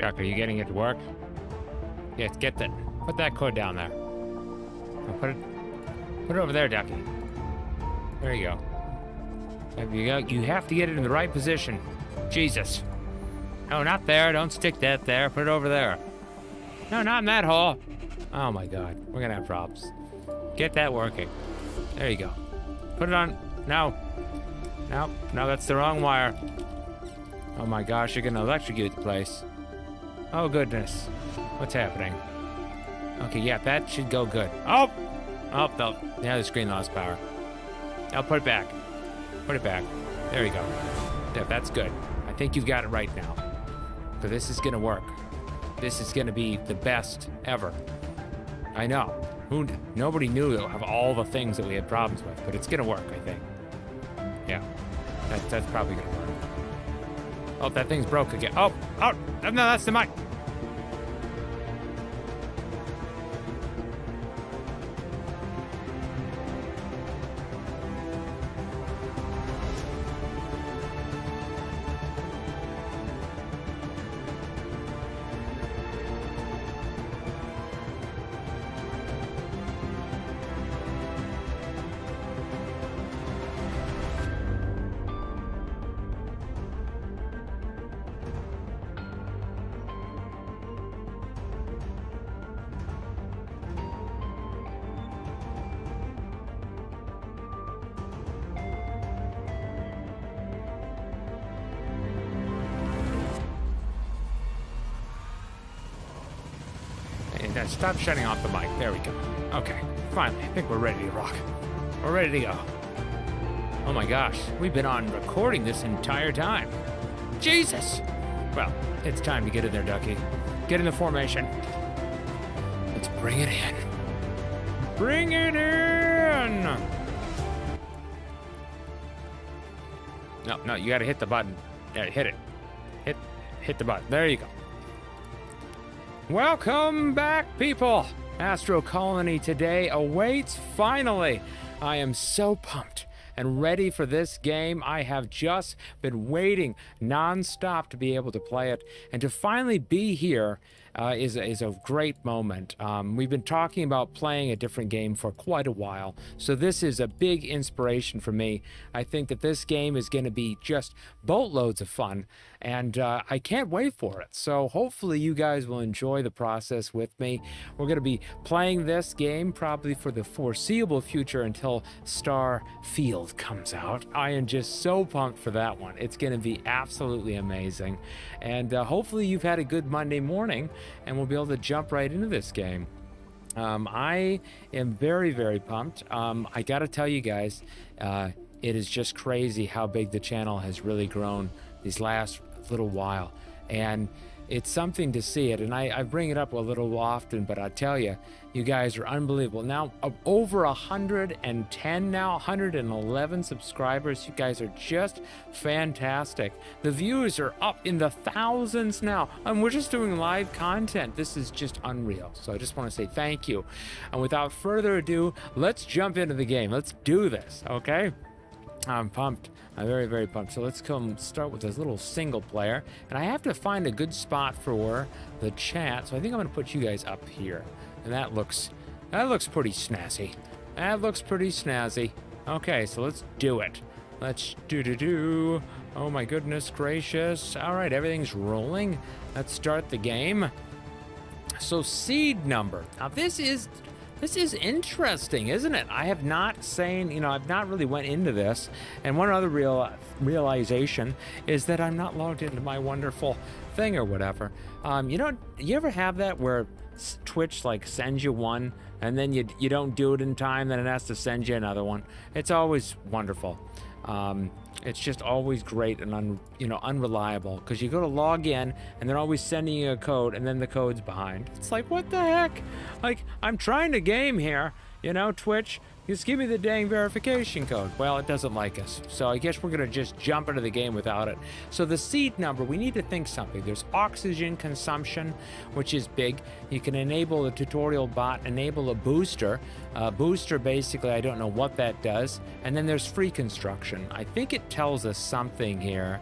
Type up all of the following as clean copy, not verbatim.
Duck, are you getting it to work? Yes, put that code down there. Oh, put it over there, Ducky. There you go. You have to get it in the right position. Jesus. No, not there. Don't stick that there. Put it over there. No, not in that hole. Oh my God, we're gonna have problems. Get that working. There you go. Put it on. No, that's the wrong wire. Oh my gosh, you're gonna electrocute the place. Oh goodness, what's happening? Okay, yeah, that should go good. Oh, no, yeah, the screen lost power. I'll put it back. Put it back. There you go. Yeah, that's good. I think you've got it right now. So this is gonna work. This is gonna be the best ever. I know. Nobody knew of all the things that we had problems with, but it's gonna work, I think. Yeah, that's probably gonna work. Oh, that thing's broke again. Oh, no, that's the mic. Now stop shutting off the mic. There we go. Okay, finally, I think we're ready to rock. We're ready to go. Oh my gosh, we've been on recording this entire time. Jesus! Well, it's time to get in there, Ducky. Get in the formation. Let's bring it in. Bring it in! No, you gotta hit the button. Yeah, hit it. Hit the button. There you go. Welcome back, people! Astro Colony today awaits finally. I am so pumped and ready for this game. I have just been waiting non-stop to be able to play it, and to finally be here is a great moment. We've been talking about playing a different game for quite a while, so this is a big inspiration for me. I think that this game is going to be just boatloads of fun, and I can't wait for it. So hopefully you guys will enjoy the process with me. We're going to be playing this game probably for the foreseeable future until Starfield comes out. I am just so pumped for that one. It's going to be absolutely amazing, and hopefully you've had a good Monday morning and we'll be able to jump right into this game. I am very, very pumped. I gotta tell you guys, it is just crazy how big the channel has really grown these last little while, and it's something to see it, and I bring it up a little often, but I tell you, you guys are unbelievable. Now, over 110 now, 111 subscribers. You guys are just fantastic. The views are up in the thousands now, and we're just doing live content. This is just unreal. So I just want to say thank you. And without further ado, let's jump into the game. Let's do this, okay? I'm pumped. I'm very, very pumped. So let's come start with this little single player. And I have to find a good spot for the chat. So I think I'm going to put you guys up here. And that looks pretty snazzy. That looks pretty snazzy. Okay, so let's do it. Let's do. Oh my goodness gracious. All right, everything's rolling. Let's start the game. So seed number. Now this is interesting, isn't it? I have not I've not really went into this. And one other realization is that I'm not logged into my wonderful thing or whatever. You ever have that where Twitch like sends you one and then you don't do it in time, then it has to send you another one? It's always wonderful. It's just always great and unreliable, because you go to log in and they're always sending you a code and then the code's behind. It's like, what the heck? Like, I'm trying to game here, Twitch, just give me the dang verification code. Well, it doesn't like us, so I guess we're gonna just jump into the game without it. So the seed number, we need to think something. There's oxygen consumption, which is big. You can enable a tutorial bot, enable a booster. Booster, basically, I don't know what that does. And then there's free construction. I think it tells us something here.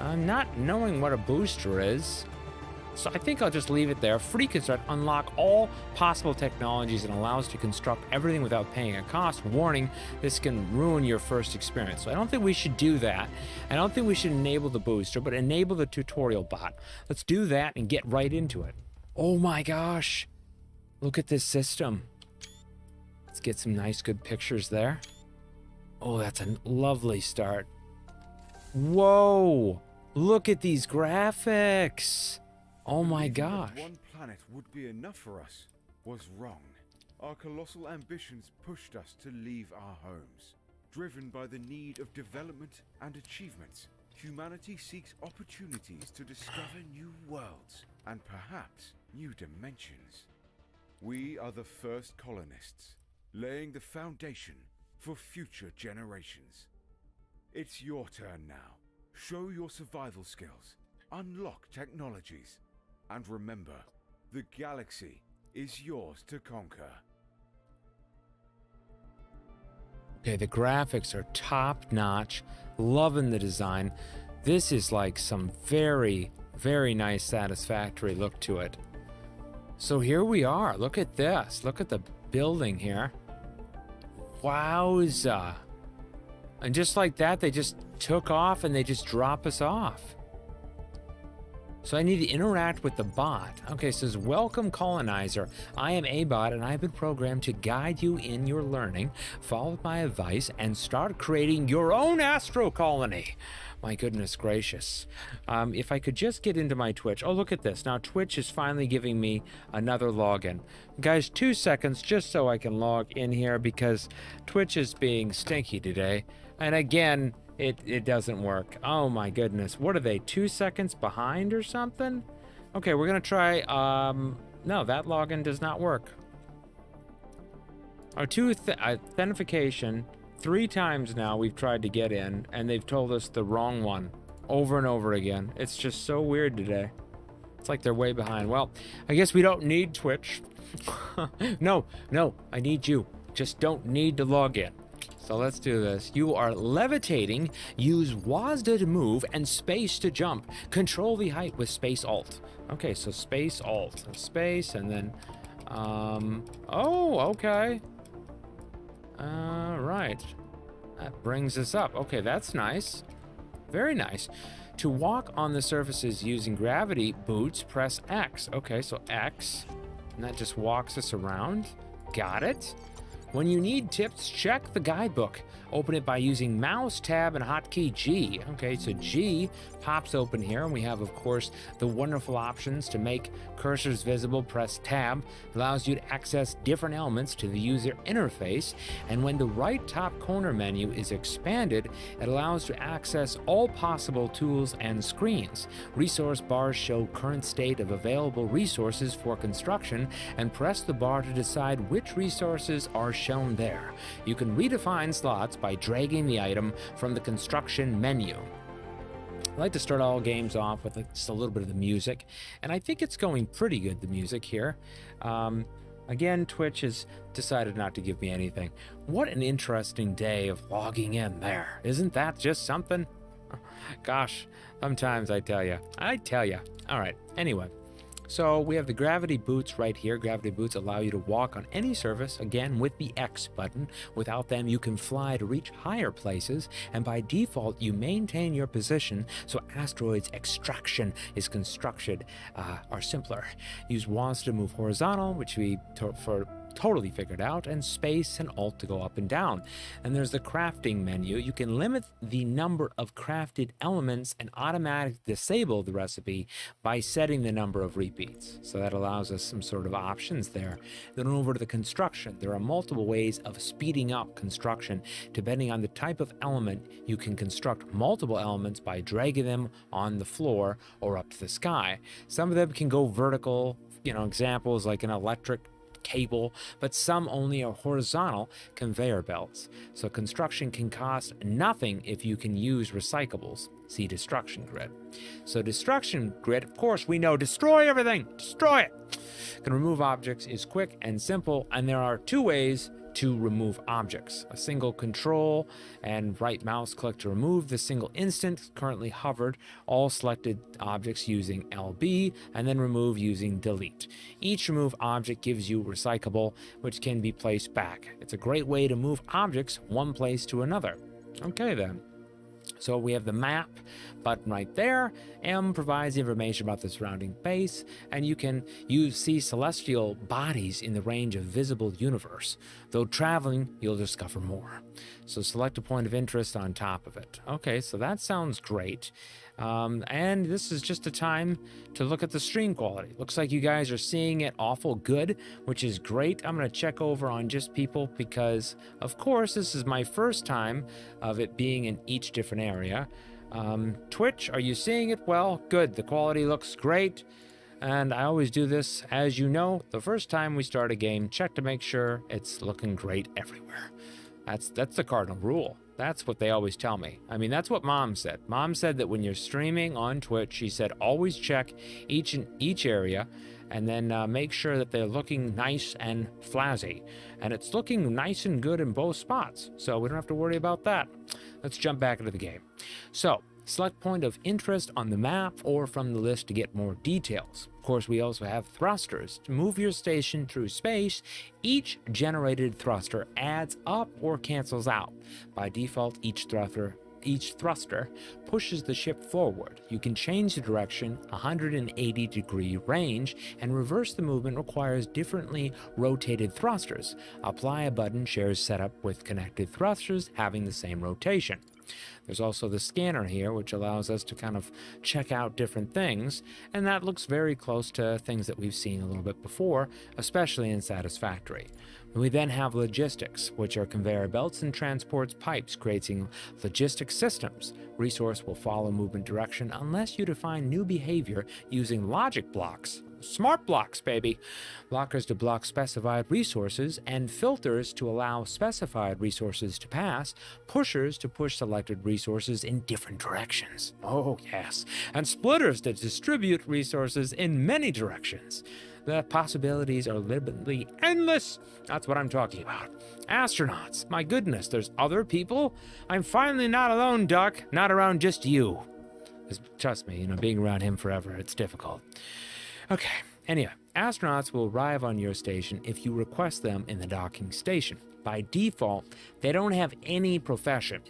I'm not knowing what a booster is. So I think I'll just leave it there. Free construct, unlock all possible technologies and allows to construct everything without paying a cost. Warning, this can ruin your first experience. So I don't think we should do that. I don't think we should enable the booster, but enable the tutorial bot. Let's do that and get right into it. Oh my gosh. Look at this system. Let's get some nice, good pictures there. Oh, that's a lovely start. Whoa. Look at these graphics. Oh my gosh. One planet would be enough for us was wrong. Our colossal ambitions pushed us to leave our homes. Driven by the need of development and achievements, humanity seeks opportunities to discover new worlds and perhaps new dimensions. We are the first colonists, laying the foundation for future generations. It's your turn now. Show your survival skills, unlock technologies, and remember, the galaxy is yours to conquer. Okay, the graphics are top-notch. Loving the design. This is like some very, very nice, satisfactory look to it. So here we are. Look at this. Look at the building here. Wowza. And just like that, they just took off and they just drop us off. So I need to interact with the bot. Okay, it says, welcome colonizer. I am a bot and I've been programmed to guide you in your learning. Follow my advice and start creating your own Astro colony. My goodness gracious. If I could just get into my Twitch. Oh, look at this. Now Twitch is finally giving me another login. Guys, 2 seconds just so I can log in here because Twitch is being stinky today. And again, it doesn't work. Oh my goodness. What are they, 2 seconds behind or something? Okay, we're gonna try, no, that login does not work. Our authentication, 3 times now we've tried to get in and they've told us the wrong one over and over again. It's just so weird today. It's like they're way behind. Well, I guess we don't need Twitch. No, I need you. Just don't need to log in. So let's do this. You are levitating. Use WASD to move and space to jump. Control the height with space alt. Okay, so space alt. Space and then, oh, okay. Right. That brings us up. Okay, that's nice. Very nice. To walk on the surfaces using gravity boots, press X. Okay, so X. And that just walks us around. Got it. When you need tips, check the guidebook. Open it by using mouse, tab, and hotkey G. Okay, so G pops open here, and we have, of course, the wonderful options to make cursors visible. Press tab. Allows you to access different elements to the user interface, and when the right top corner menu is expanded, it allows to access all possible tools and screens. Resource bars show current state of available resources for construction, and press the bar to decide which resources are shown there. You can redefine slots by dragging the item from the construction menu. I like to start all games off with just a little bit of the music, and I think it's going pretty good, the music here. Again, Twitch has decided not to give me anything. What an interesting day of logging in there. Isn't that just something? Gosh, sometimes I tell you. All right, anyway. So we have the gravity boots right here. Gravity boots allow you to walk on any surface, again with the X button. Without them, you can fly to reach higher places, and by default, you maintain your position so asteroids extraction is constructed are simpler. Use WASD to move horizontal, which we totally figured out, and space and alt to go up and down. And there's the crafting menu. You can limit the number of crafted elements and automatically disable the recipe by setting the number of repeats. So that allows us some sort of options there. Then over to the construction. There are multiple ways of speeding up construction. Depending on the type of element, you can construct multiple elements by dragging them on the floor or up to the sky. Some of them can go vertical, examples like an electric cable, but some only are horizontal conveyor belts. So construction can cost nothing if you can use recyclables. See destruction grid. So destruction grid, of course, we know destroy everything, destroy it. Can remove objects is quick and simple, and there are 2 ways to remove objects. A single control and right mouse click to remove the single instant, currently hovered, all selected objects using LB, and then remove using delete. Each remove object gives you recyclable, which can be placed back. It's a great way to move objects one place to another. Okay then. So we have the map button right there. M provides information about the surrounding base, and you can see celestial bodies in the range of visible universe. Though traveling, you'll discover more. So select a point of interest on top of it. Okay, so that sounds great. And this is just a time to look at the stream quality. Looks like you guys are seeing it awful good, which is great. I'm going to check over on just people because, of course, this is my first time of it being in each different area. Twitch, are you seeing it well? Good. The quality looks great. And I always do this, as you know, the first time we start a game, check to make sure it's looking great everywhere. That's the cardinal rule. That's what they always tell me. I mean, that's what Mom said. Mom said that when you're streaming on Twitch, she said always check each area and then make sure that they're looking nice and flazzy. And it's looking nice and good in both spots, so we don't have to worry about that. Let's jump back into the game. So, select point of interest on the map or from the list to get more details. Of course, we also have thrusters. To move your station through space, each generated thruster adds up or cancels out. By default, each thruster pushes the ship forward. You can change the direction 180-degree range, and reverse the movement requires differently rotated thrusters. Apply a button shares setup with connected thrusters having the same rotation. There's also the scanner here, which allows us to kind of check out different things, and that looks very close to things that we've seen a little bit before, especially in Satisfactory. We then have logistics, which are conveyor belts and transports pipes, creating logistic systems. Resource will follow movement direction unless you define new behavior using logic blocks. Smart blocks, baby. Blockers to block specified resources, and filters to allow specified resources to pass, pushers to push selected resources in different directions. Oh, yes. And splitters to distribute resources in many directions. The possibilities are literally endless. That's what I'm talking about. Astronauts. My goodness, there's other people? I'm finally not alone, Duck. Not around just you. Trust me, being around him forever, it's difficult. Okay, anyway, astronauts will arrive on your station if you request them in the docking station. By default, they don't have any profession.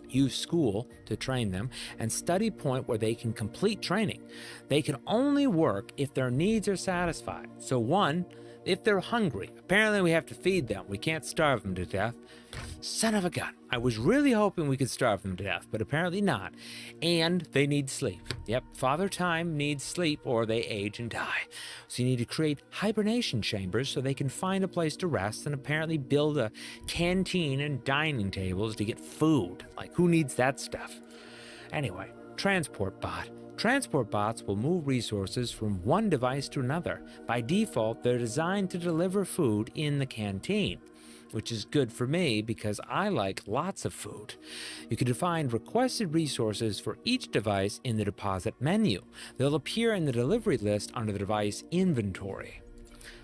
Use school to train them and study point where they can complete training. They can only work if their needs are satisfied. So 1, if they're hungry. Apparently we have to feed them. We can't starve them to death. Son of a gun. I was really hoping we could starve them to death, but apparently not. And they need sleep. Yep, Father Time needs sleep or they age and die. So you need to create hibernation chambers so they can find a place to rest, and apparently build a canteen and dining tables to get food. Like, who needs that stuff? Anyway, transport bot. Transport bots will move resources from one device to another. By default, they're designed to deliver food in the canteen, which is good for me because I like lots of food. You can define requested resources for each device in the deposit menu. They'll appear in the delivery list under the device inventory.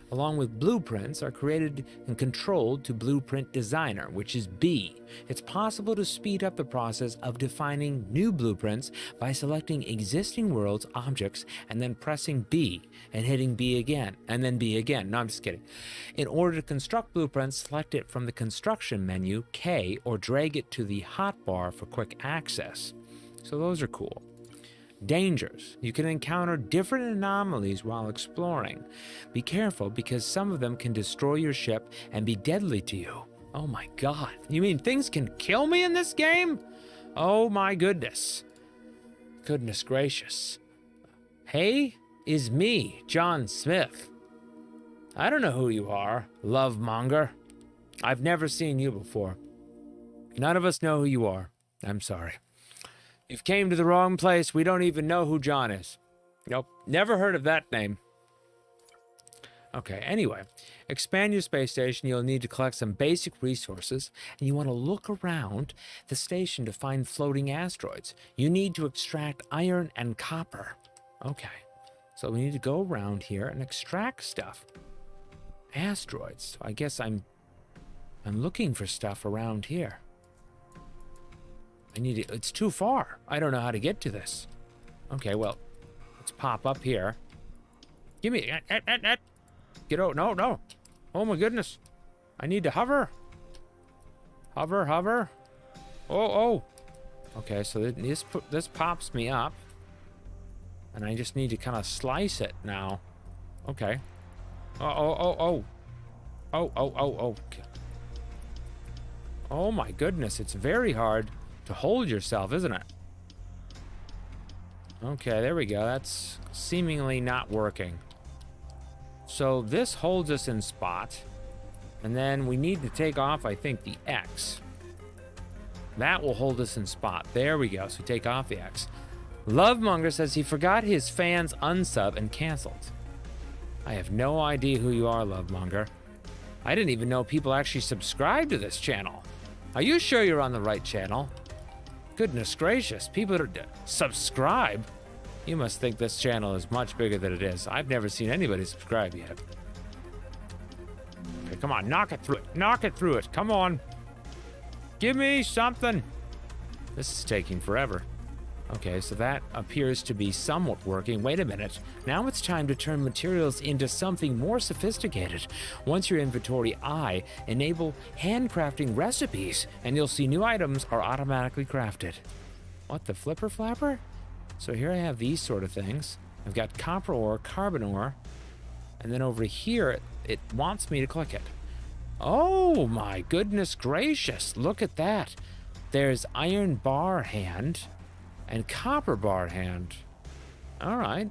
Along with blueprints are created and controlled to Blueprint Designer, which is B. It's possible to speed up the process of defining new blueprints by selecting existing worlds objects and then pressing B and hitting B again, and then B again. No, I'm just kidding. In order to construct blueprints, select it from the construction menu, K, or drag it to the hotbar for quick access. So those are cool. Dangers. You can encounter different anomalies while exploring. Be careful because some of them can destroy your ship and be deadly to you. Oh my god. You mean things can kill me in this game? Oh my goodness. Goodness gracious. Hey, is me, John Smith. I don't know who you are, love monger. I've never seen you before. None of us know who you are. I'm sorry. You've came to the wrong place. We don't even know who John is. Nope, never heard of that name. Okay, anyway, expand your space station. You'll need to collect some basic resources, and you want to look around the station to find floating asteroids. You need to extract iron and copper. Okay, so we need to go around here and extract stuff. Asteroids. I guess I'm I'm looking for stuff around here. It's too far. I don't know how to get to this. Okay, well, let's pop up here. Give me, get out, no. Oh my goodness. I need to hover. Hover. Oh. Okay, so this pops me up. And I just need to kind of slice it now. Okay. Oh. Oh my goodness, it's very hard to hold yourself, isn't it? Okay, there we go. That's seemingly not working. So this holds us in spot. And then we need to take off, I think, the X. That will hold us in spot. There we go. So take off the X. Lovemonger says he forgot his fans unsub and canceled. I have no idea who you are, Lovemonger. I didn't even know people actually subscribe to this channel. Are you sure you're on the right channel? Goodness gracious, people that subscribe. You must think this channel is much bigger than it is. I've never seen anybody subscribe yet. Okay, come on, knock it through it. Knock it through it. Come on. Give me something. This is taking forever. Okay, so that appears to be somewhat working. Wait a minute. Now it's time to turn materials into something more sophisticated. Once your inventory I enable handcrafting recipes, and you'll see new items are automatically crafted. What, the flipper flapper? So here I have these sort of things. I've got copper ore, carbon ore, and then over here, it wants me to click it. Oh my goodness gracious, look at that. There's iron bar hand and copper bar hand. All right.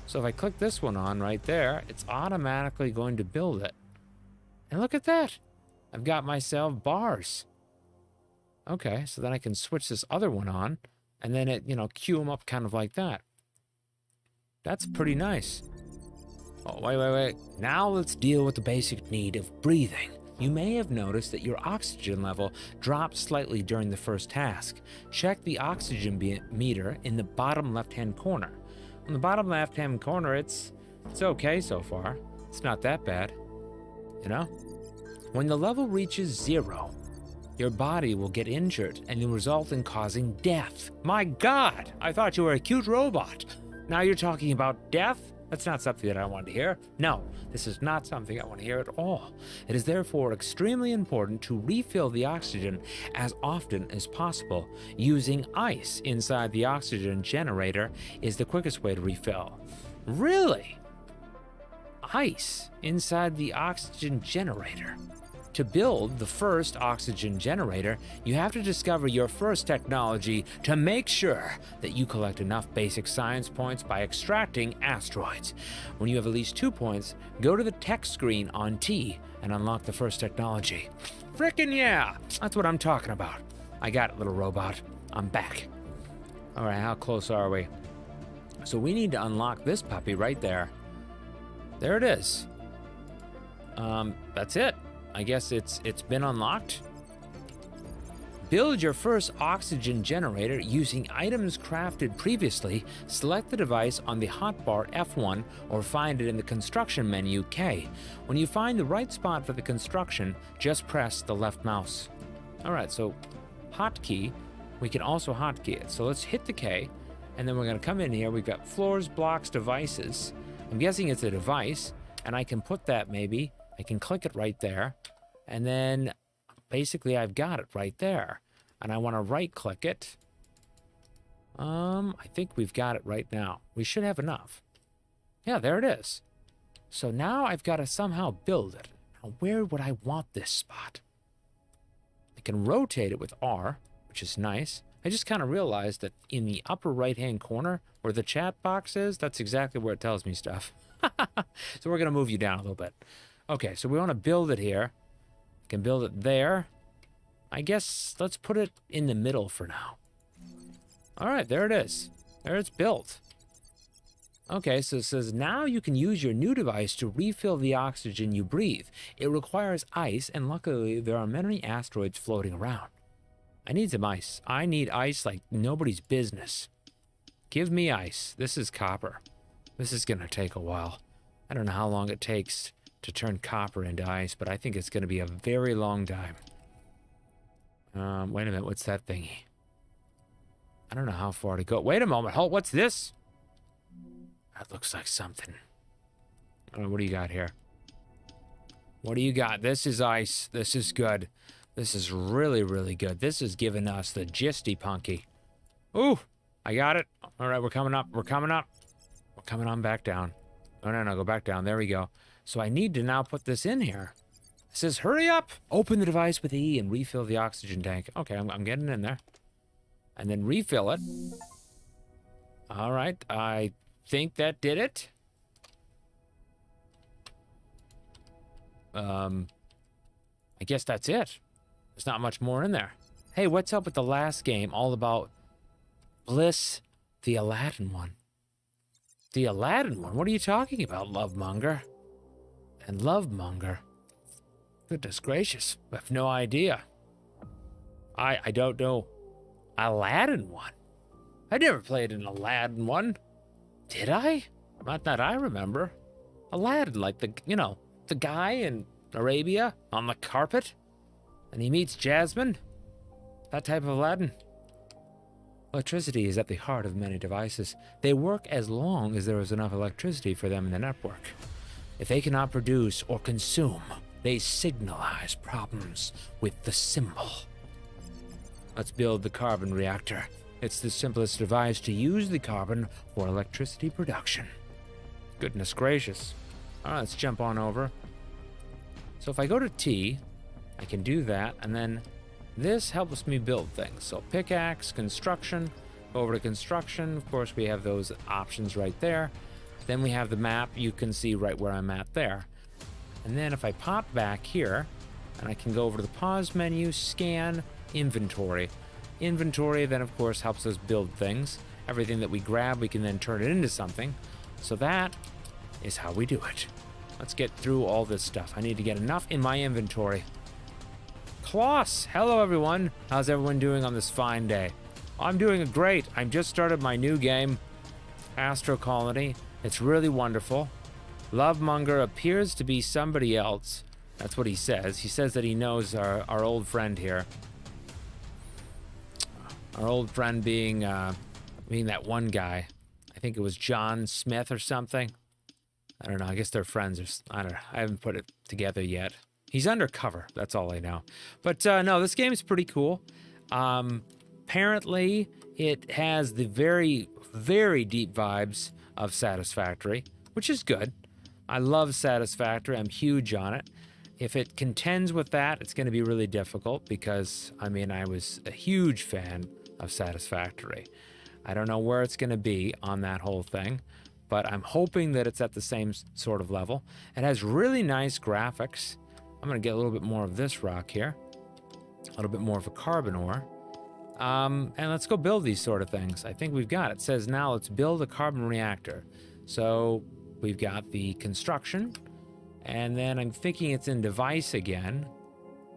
So if I click this one on right there, it's automatically going to build it. And look at that. I've got myself bars. Okay, so then I can switch this other one on, and then it, queue them up kind of like that. That's pretty nice. Oh, wait. Now let's deal with the basic need of breathing. You may have noticed that your oxygen level dropped slightly during the first task. Check the oxygen meter in the bottom left-hand corner. On the bottom left-hand corner, it's okay so far. It's not that bad, When the level reaches 0, your body will get injured and will result in causing death. My God, I thought you were a cute robot. Now you're talking about death? That's not something that I want to hear. No, this is not something I want to hear at all. It is therefore extremely important to refill the oxygen as often as possible. Using ice inside the oxygen generator is the quickest way to refill. Really? Ice inside the oxygen generator? To build the first oxygen generator, you have to discover your first technology to make sure that you collect enough basic science points by extracting asteroids. When you have at least 2 points, go to the tech screen on T and unlock the first technology. Frickin' yeah! That's what I'm talking about. I got it, little robot. I'm back. All right, how close are we? So we need to unlock this puppy right there. There it is. That's it. I guess it's been unlocked. Build your first oxygen generator using items crafted previously. Select the device on the hotbar F1 or find it in the construction menu K. When you find the right spot for the construction, just press the left mouse. All right, so hotkey, we can also hotkey it. So let's hit the K, and then we're gonna come in here. We've got floors, blocks, devices. I'm guessing it's a device, and I can put that maybe. I can click it right there, and then basically I've got it right there. And I want to right click it. I think we've got it right now. We should have enough. Yeah, there it is. So now I've got to somehow build it. Now where would I want this spot? I can rotate it with R, which is nice. I just kind of realized that in the upper right hand corner where the chat box is, that's exactly where it tells me stuff. So we're going to move you down a little bit. Okay, so we want to build it here. We can build it there. I guess let's put it in the middle for now. All right, there it is. There it's built. Okay, so it says now you can use your new device to refill the oxygen you breathe. It requires ice, and luckily there are many asteroids floating around. I need some ice. I need ice like nobody's business. Give me ice. This is copper. This is gonna take a while. I don't know how long it takes to turn copper into ice, but I think it's going to be a very long time. Wait a minute, what's that thingy? I don't know how far to go. Wait a moment, halt, what's this? That looks like something. What do you got here? What do you got? This is ice. This is good. This is really, really good. This is giving us the gisty punky. Ooh, I got it. All right, we're coming up. We're coming up. We're coming on back down. Oh, no, go back down. There we go. So I need to now put this in here. It says, hurry up. Open the device with E and refill the oxygen tank. Okay, I'm getting in there. And then refill it. All right, I think that did it. I guess that's it. There's not much more in there. Hey, what's up with the last game all about Bliss, the Aladdin one? The Aladdin one? What are you talking about, Lovemonger? And Lovemonger? Goodness gracious, I have no idea. I don't know. Aladdin one? I never played an Aladdin one. Did I? Not that I remember. Aladdin, like the guy in Arabia on the carpet, and he meets Jasmine. That type of Aladdin. Electricity is at the heart of many devices. They work as long as there is enough electricity for them in the network. If they cannot produce or consume, they signalize problems with the symbol. Let's build the carbon reactor. It's the simplest device to use the carbon for electricity production. Goodness gracious. All right, let's jump on over. So if I go to T, I can do that, and then this helps me build things. So pickaxe, construction, go over to construction. Of course, we have those options right there. Then we have the map. You can see right where I'm at there. And then if I pop back here, and I can go over to the pause menu, scan, inventory. Inventory then, of course, helps us build things. Everything that we grab, we can then turn it into something. So that is how we do it. Let's get through all this stuff. I need to get enough in my inventory. Klaus! Hello, everyone. How's everyone doing on this fine day? I'm doing great. I've just started my new game, Astro Colony. It's really wonderful. Lovemonger appears to be somebody else. That's what he says. He says that he knows our old friend here. Our old friend being that one guy. I think it was John Smith or something. I don't know. I guess they're friends. I don't know. I haven't put it together yet. He's undercover. That's all I know. But no, this game is pretty cool. Apparently, it has the very, very deep vibes of Satisfactory, which is good. I love Satisfactory. I'm huge on it. If it contends with that, it's going to be really difficult because, I was a huge fan of Satisfactory. I don't know where it's going to be on that whole thing, but I'm hoping that it's at the same sort of level. It has really nice graphics. I'm going to get a little bit more of this rock here, a little bit more of a carbon ore. And let's go build these sort of things. I think we've got it. It says now let's build a carbon reactor. So we've got the construction, and then I'm thinking it's in device again.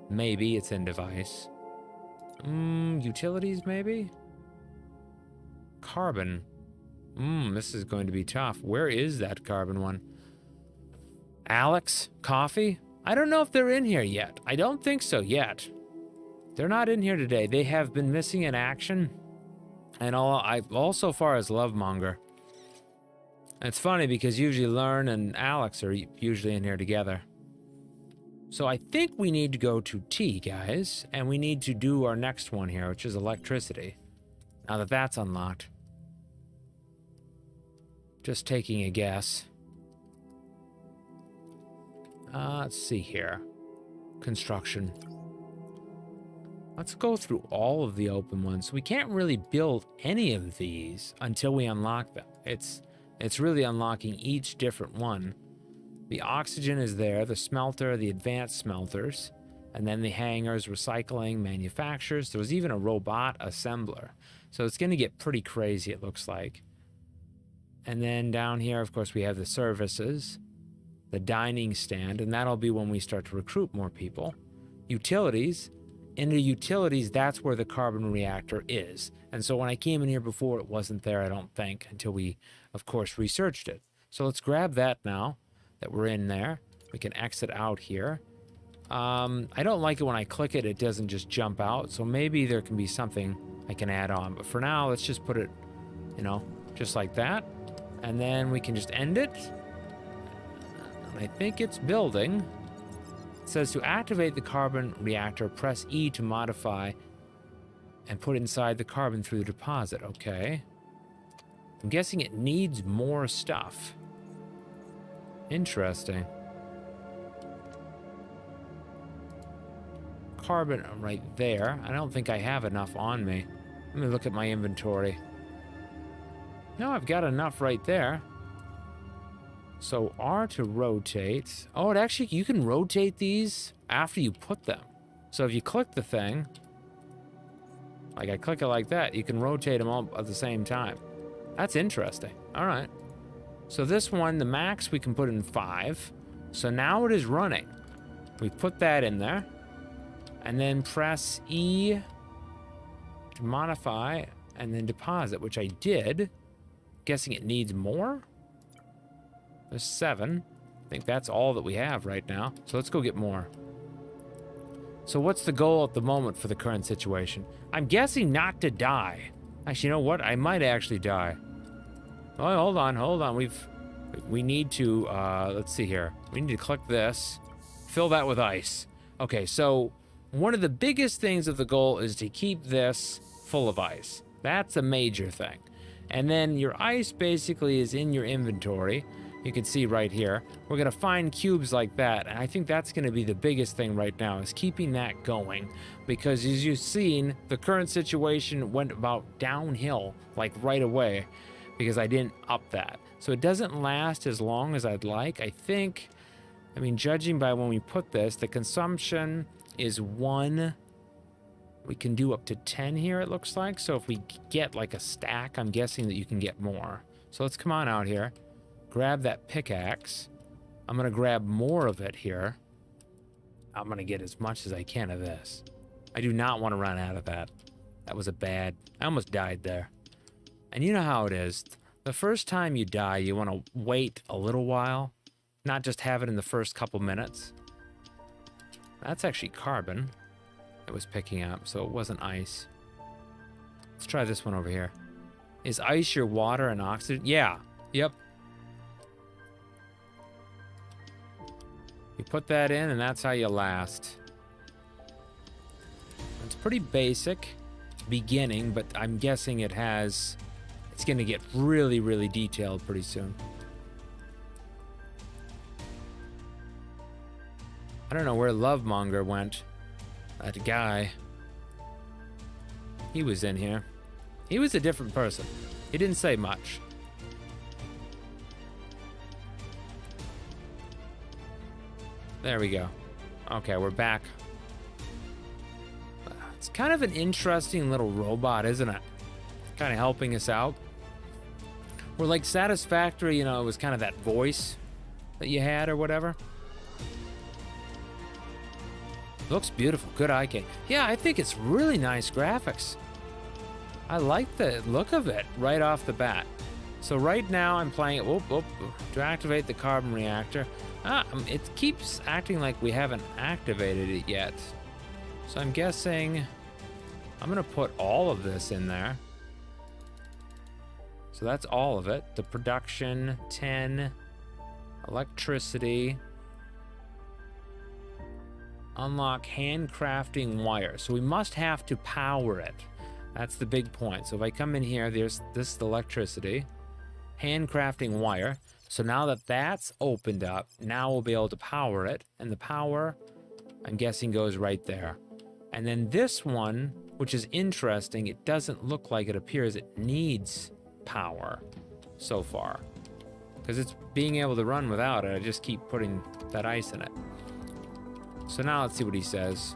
Maybe it's in device. Utilities maybe? Carbon. This is going to be tough. Where is that carbon one? Alex? Coffee? I don't know if they're in here yet. I don't think so yet. They're not in here today. They have been missing in action. And all so far as Lovemonger. It's funny because usually Learn and Alex are usually in here together. So I think we need to go to T, guys. And we need to do our next one here, which is electricity. Now that that's unlocked. Just taking a guess. Let's see here. Construction. Let's go through all of the open ones. We can't really build any of these until we unlock them. It's really unlocking each different one. The oxygen is there, the smelter, the advanced smelters, and then the hangars, recycling, manufacturers. There was even a robot assembler. So it's going to get pretty crazy, it looks like. And then down here, of course, we have the services, the dining stand, and that'll be when we start to recruit more people. Utilities. In the utilities, that's where the carbon reactor is. And so when I came in here before, it wasn't there, I don't think, until we, of course, researched it. So let's grab that now that we're in there. We can exit out here. I don't like it when I click it, it doesn't just jump out. So maybe there can be something I can add on. But for now, let's just put it, you know, just like that. And then we can just end it. And I think it's building. It says to activate the carbon reactor, press E to modify and put inside the carbon through the deposit. Okay. I'm guessing it needs more stuff. Interesting. Carbon right there. I don't think I have enough on me. Let me look at my inventory. No, I've got enough right there. So R to rotate. Oh, it actually, you can rotate these after you put them. So if you click the thing, like I click it like that, you can rotate them all at the same time. That's interesting. All right. So this one, the max we can put in 5. So now it is running. We put that in there. And then press E to modify and then deposit, which I did. Guessing it needs more. There's 7. I think that's all that we have right now. So let's go get more. So what's the goal at the moment for the current situation? I'm guessing not to die. Actually, you know what? I might actually die. Oh, hold on. We need to, let's see here. We need to click this. Fill that with ice. Okay, so one of the biggest things of the goal is to keep this full of ice. That's a major thing. And then your ice basically is in your inventory. You can see right here. We're going to find cubes like that. And I think that's going to be the biggest thing right now is keeping that going. Because as you've seen, the current situation went about downhill like right away because I didn't up that. So it doesn't last as long as I'd like. I think, I mean, judging by when we put this, the consumption is 1. We can do up to 10 here, it looks like. So if we get like a stack, I'm guessing that you can get more. So let's come on out here. Grab that pickaxe. I'm going to grab more of it here. I'm going to get as much as I can of this. I do not want to run out of that. That was a bad... I almost died there. And you know how it is. The first time you die, you want to wait a little while. Not just have it in the first couple minutes. That's actually carbon. It was picking up, so it wasn't ice. Let's try this one over here. Is ice your water and oxygen? Yeah. Yep. You put that in, and that's how you last. It's pretty basic beginning, but I'm guessing it has... It's going to get really, really detailed pretty soon. I don't know where Lovemonger went. That guy. He was in here. He was a different person. He didn't say much. There we go. Okay, we're back. It's kind of an interesting little robot, isn't it? Kind of helping us out. We're like Satisfactory, you know, it was kind of that voice that you had or whatever. Looks beautiful. Good eye cake. Yeah, I think it's really nice graphics. I like the look of it right off the bat. So right now I'm playing it to activate the carbon reactor. It keeps acting like we haven't activated it yet. So I'm guessing I'm going to put all of this in there. So that's all of it. The production, 10, electricity, unlock handcrafting wire. So we must have to power it. That's the big point. So if I come in here, there's this electricity, handcrafting wire. So now that that's opened up, now we'll be able to power it. And the power, I'm guessing, goes right there. And then this one, which is interesting, it doesn't look like it appears it needs power so far. Because it's being able to run without it. I just keep putting that ice in it. So now let's see what he says.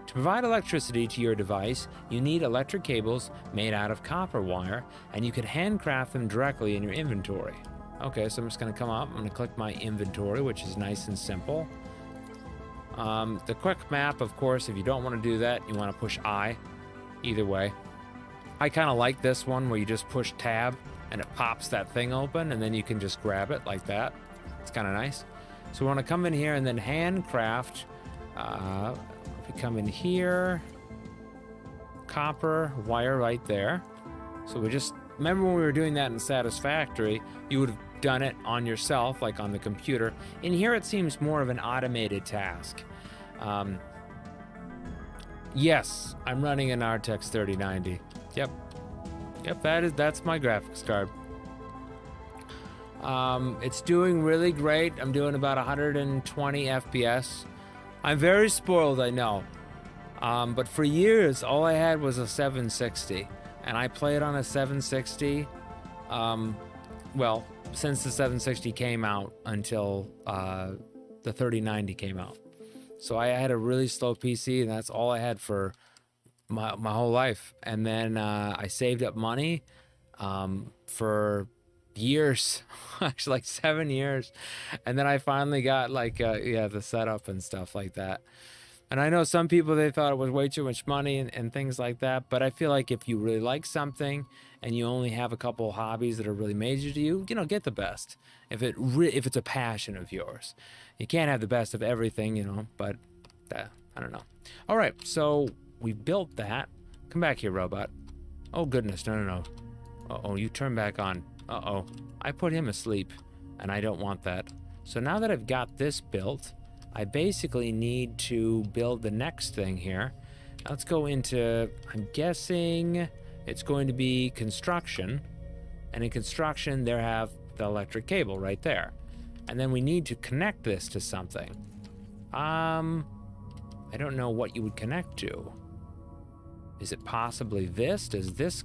To provide electricity to your device, you need electric cables made out of copper wire, and you can handcraft them directly in your inventory. Okay, so I'm just going to come up. I'm going to click my inventory, which is nice and simple. The quick map, of course, if you don't want to do that, you want to push I. Either way. I kind of like this one where you just push tab and it pops that thing open, and then you can just grab it like that. It's kind of nice. So we want to come in here and then handcraft. If we come in here, copper wire right there. So we just, remember when we were doing that in Satisfactory, you would have done it on yourself, like on the computer. In here, it seems more of an automated task. Yes, I'm running an RTX 3090. Yep, that's my graphics card. It's doing really great. I'm doing about 120 FPS. I'm very spoiled, I know. But for years, all I had was a 760, and I played on a 760. Well, since the 760 came out until the 3090 came out. So I had a really slow PC, and that's all I had for my whole life. And then I saved up money for years, actually like 7 years. And then I finally got like, the setup and stuff like that. And I know some people, they thought it was way too much money and things like that. But I feel like if you really like something and you only have a couple hobbies that are really major to you, get the best. If it's a passion of yours. You can't have the best of everything, but I don't know. All right, so we built that. Come back here, robot. Oh, goodness, no. Uh-oh, you turn back on. Uh-oh, I put him asleep, and I don't want that. So now that I've got this built, I basically need to build the next thing here. Let's go into, I'm guessing it's going to be construction. And in construction, there have the electric cable right there. And then we need to connect this to something. I don't know what you would connect to. Is it possibly this? Does this...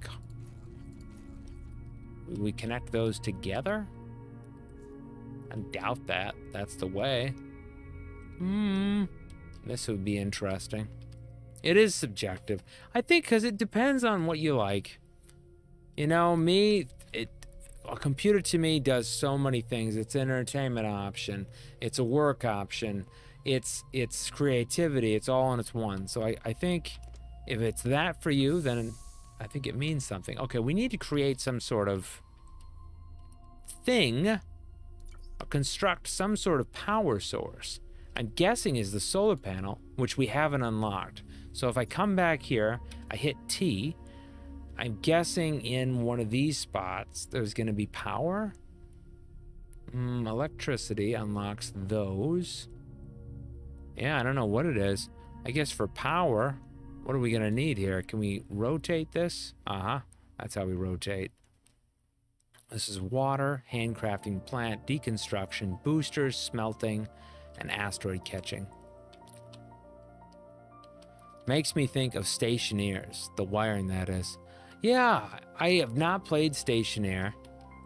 we connect those together? I doubt that. That's the way. This would be interesting. It is subjective. I think because it depends on what you like. A computer to me does so many things. It's an entertainment option. It's a work option. It's creativity. It's all in its one. So I think if it's that for you, then I think it means something. Okay, we need to create some sort of thing, construct some sort of power source. I'm guessing is the solar panel, which we haven't unlocked. So if I come back here, I hit T, I'm guessing in one of these spots, there's going to be power. Electricity unlocks those. Yeah, I don't know what it is. I guess for power, what are we going to need here? Can we rotate this? That's how we rotate. This is water, handcrafting plant, deconstruction, boosters, smelting, and asteroid catching. Makes me think of stationeers, the wiring that is. Yeah, I have not played Stationaire,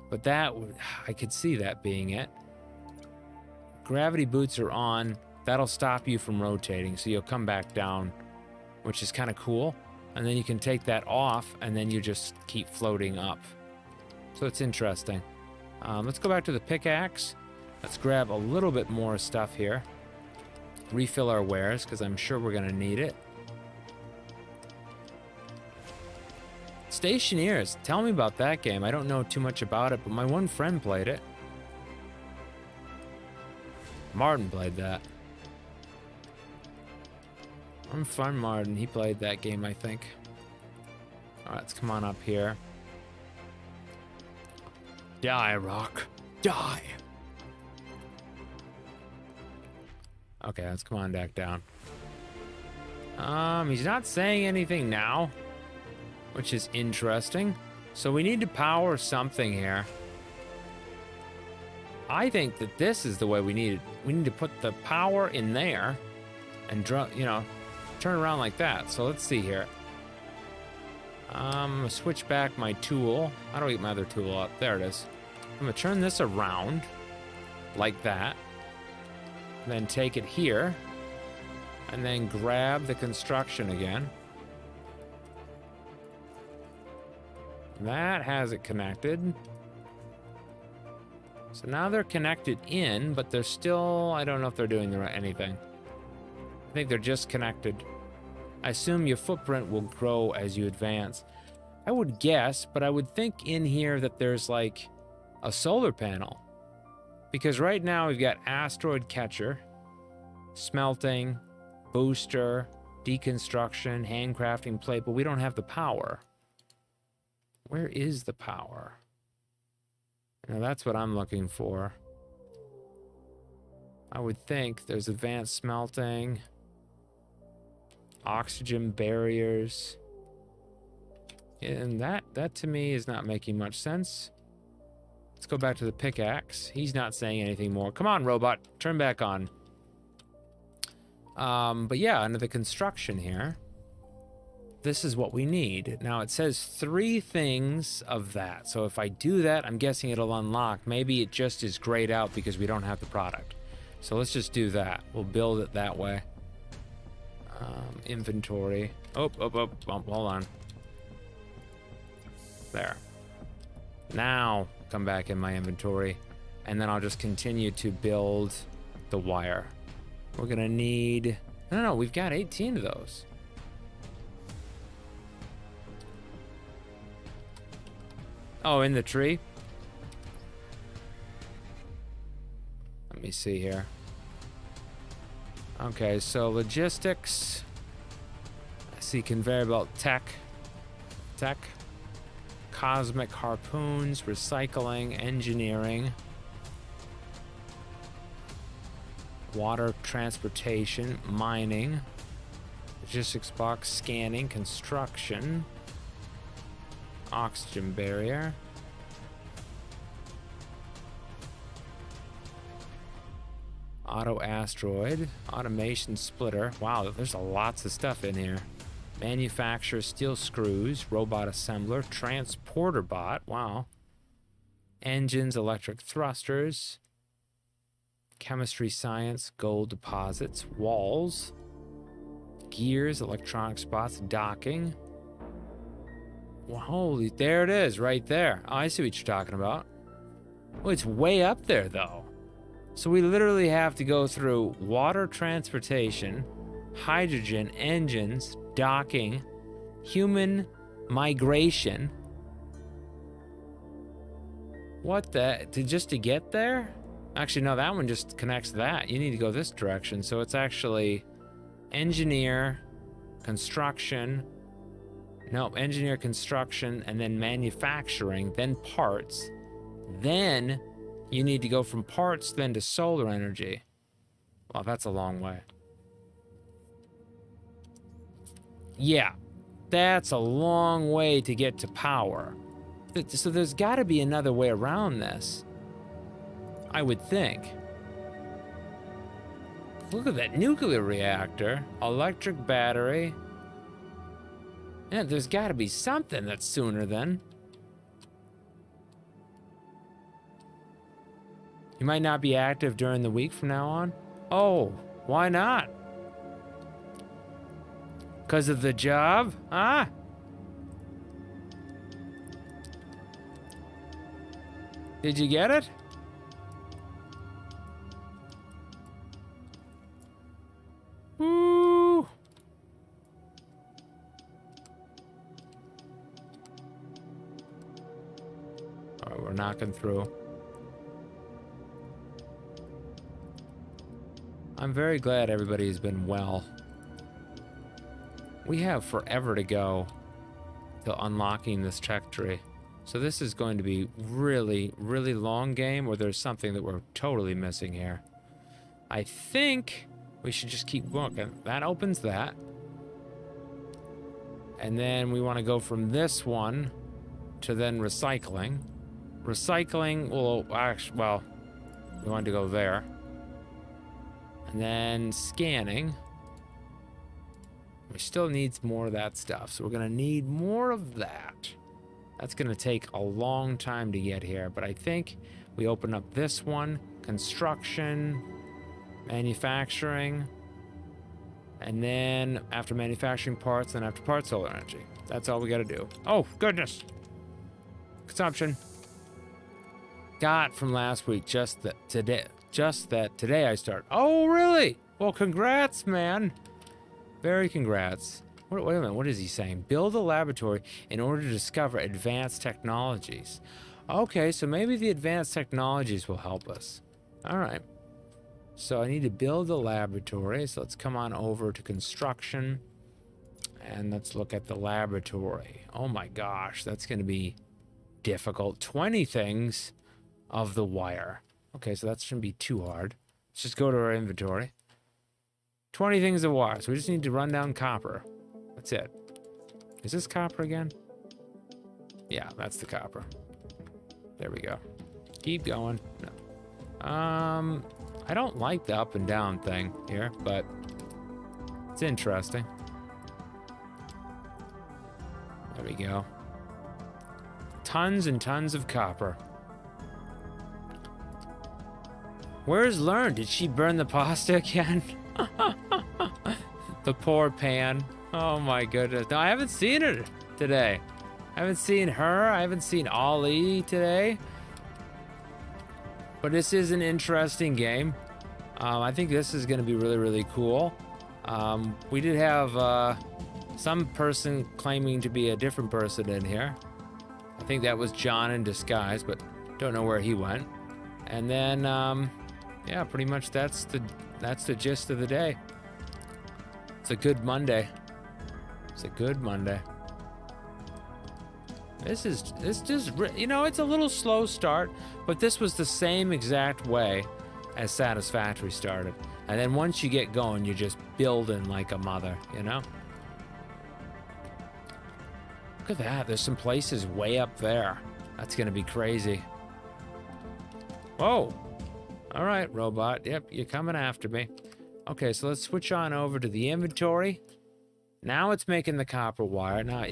but I could see that being it. Gravity boots are on. That'll stop you from rotating, so you'll come back down, which is kind of cool. And then you can take that off, and then you just keep floating up. So it's interesting. Let's go back to the pickaxe. Let's grab a little bit more stuff here. Refill our wares, because I'm sure we're going to need it. Stationeers, tell me about that game. I don't know too much about it, but my one friend played it. Martin played that. I'm fun, Martin. He played that game, I think. All right, let's come on up here. Die, Rock. Die. Okay, let's come on back down. He's not saying anything now, which is interesting. So we need to power something here. I think that this is the way we need it. We need to put the power in there and, turn around like that. So let's see here. I'm gonna switch back my tool. How do I get my other tool up? There it is. I'm gonna turn this around like that. Then take it here. And then grab the construction again. That has it connected. So now they're connected in, but they're still, I don't know if they're doing anything. I think they're just connected. I assume your footprint will grow as you advance. I would guess, but I would think in here that there's like a solar panel. Because right now we've got asteroid catcher, smelting, booster, deconstruction, handcrafting plate, but we don't have the power. Where is the power? Now that's what I'm looking for. I would think there's advanced smelting, oxygen barriers. And that to me is not making much sense. Let's go back to the pickaxe. He's not saying anything more. Come on, robot, turn back on. But yeah, under the construction here, this is what we need. Now it says 3 things of that. So if I do that, I'm guessing it'll unlock. Maybe it just is grayed out because we don't have the product. So let's just do that. We'll build it that way. Inventory. Oh, hold on. There. Now come back in my inventory, and then I'll just continue to build the wire. We're gonna need... No, we've got 18 of those. Oh, in the tree? Let me see here. Okay, so logistics. I see conveyor belt tech. Cosmic harpoons, recycling, engineering. Water transportation, mining. Logistics box, scanning, construction. Oxygen barrier. Auto asteroid, automation splitter. Wow, there's lots of stuff in here. Manufacturer steel screws, robot assembler, transporter bot. Wow. Engines, electric thrusters. Chemistry science, gold deposits, walls. Gears, electronic spots, docking. Well, holy, there it is, right there. Oh, I see what you're talking about. Oh, it's way up there, though. So we literally have to go through water transportation, hydrogen, engines, docking, human migration. What the? Just to get there? Actually, no, that one just connects that. You need to go this direction. So it's actually engineer, construction. Nope, engineer, construction, and then manufacturing, then parts. Then you need to go from parts then to solar energy. Well, that's a long way. Yeah, that's a long way to get to power. So there's got to be another way around this, I would think. Look at that nuclear reactor, electric battery. Yeah, there's got to be something that's sooner then. You might not be active during the week from now on. Oh, why not? Because of the job? Huh? Did you get it? Woo! All right, we're knocking through. I'm very glad everybody's been well. We have forever to go to unlocking this tech tree. So this is going to be really, really long game, or there's something that we're totally missing here. I think we should just keep going. That opens that. And then we want to go from this one to then recycling. Recycling will actually, well, we want to go there. And then scanning. We still need more of that stuff, so we're going to need more of that. That's going to take a long time to get here, but I think we open up this one, construction, manufacturing, and then after manufacturing parts, then after parts, solar energy. That's all we got to do. Oh, goodness. Consumption. Got from last week, just that today I start. Oh, really? Well, congrats, man. Very congrats. Wait a minute, what is he saying? Build a laboratory in order to discover advanced technologies. Okay, so maybe the advanced technologies will help us. All right. So I need to build a laboratory. So let's come on over to construction. And let's look at the laboratory. Oh my gosh, that's going to be difficult. 20 things of the wire. Okay, so that shouldn't be too hard. Let's just go to our inventory. 20 things of wire. So we just need to run down copper. That's it. Is this copper again? Yeah, that's the copper. There we go. Keep going. No. I don't like the up and down thing here, but it's interesting. There we go. Tons and tons of copper. Where's Learn? Did she burn the pasta again? The poor pan. Oh my goodness. No, I haven't seen her today. I haven't seen her. I haven't seen Ollie today. But this is an interesting game. I think this is going to be really, really cool. We did have some person claiming to be a different person in here. I think that was John in disguise, but don't know where he went. And then, yeah, pretty much that's the gist of the day. It's a good Monday. It's a good Monday. This just, you know, it's a little slow start, but this was the same exact way as Satisfactory started. And then once you get going, you're just building like a mother, you know? Look at that. There's some places way up there. That's going to be crazy. Whoa. All right, robot. Yep, you're coming after me. Okay, so let's switch on over to the inventory. Now it's making the copper wire. Now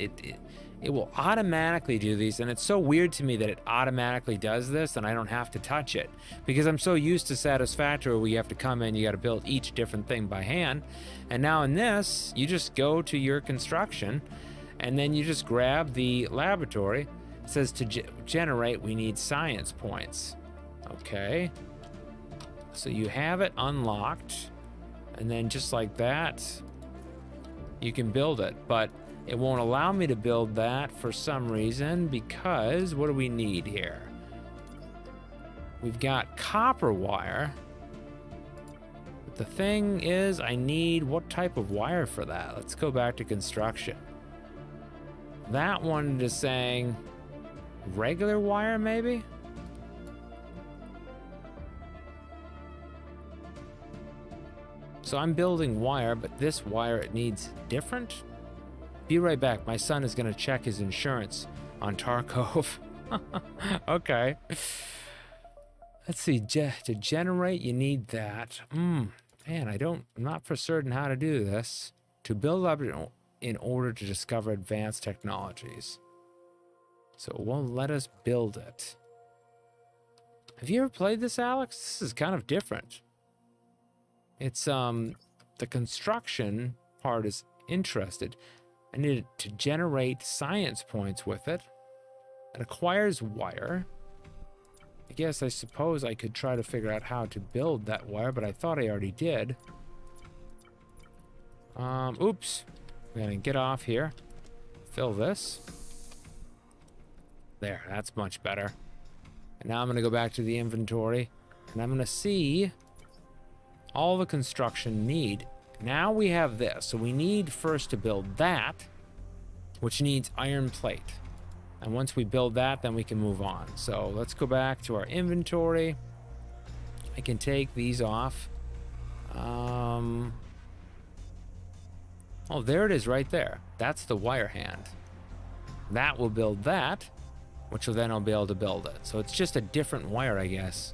it will automatically do these, and it's so weird to me that it automatically does this and I don't have to touch it, because I'm so used to Satisfactory where you have to come in, you got to build each different thing by hand. And now in this, you just go to your construction and then you just grab the laboratory. It says to generate, we need science points. Okay. So you have it unlocked, and then just like that, you can build it. But it won't allow me to build that for some reason, because what do we need here? We've got copper wire. But the thing is, I need what type of wire for that? Let's go back to construction. That one is saying regular wire, maybe? So I'm building wire, but this wire, it needs different. Be right back. My son is going to check his insurance on Tarkov. Okay. Let's see. To generate, you need that. Man, I'm not for certain how to do this. To build up in order to discover advanced technologies. So it won't let us build it. Have you ever played this, Alex? This is kind of different. It's, the construction part is interested. I need to generate science points with it. It acquires wire. I suppose I could try to figure out how to build that wire, but I thought I already did. Oops. I'm gonna get off here. Fill this. There, that's much better. And now I'm gonna go back to the inventory, and I'm gonna see all the construction need. Now we have this, so we need first to build that, which needs iron plate. And once we build that, then we can move on. So let's go back to our inventory. I can take these off. Oh, there it is right there. That's the wire hand. That will build that, which will then I'll be able to build it. So it's just a different wire, I guess.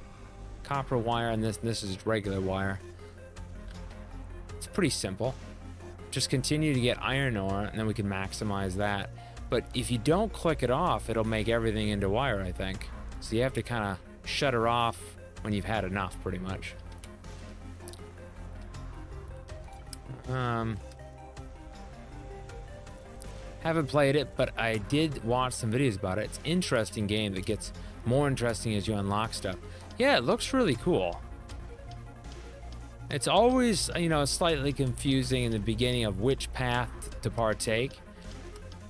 Copper wire, and this is regular wire. It's pretty simple. Just continue to get iron ore, and then we can maximize that. But if you don't click it off, it'll make everything into wire, I think. So you have to kind of shut her off when you've had enough, pretty much. Haven't played it, but I did watch some videos about it. It's an interesting game that gets more interesting as you unlock stuff. Yeah, it looks really cool. It's always, you know, slightly confusing in the beginning of which path to partake.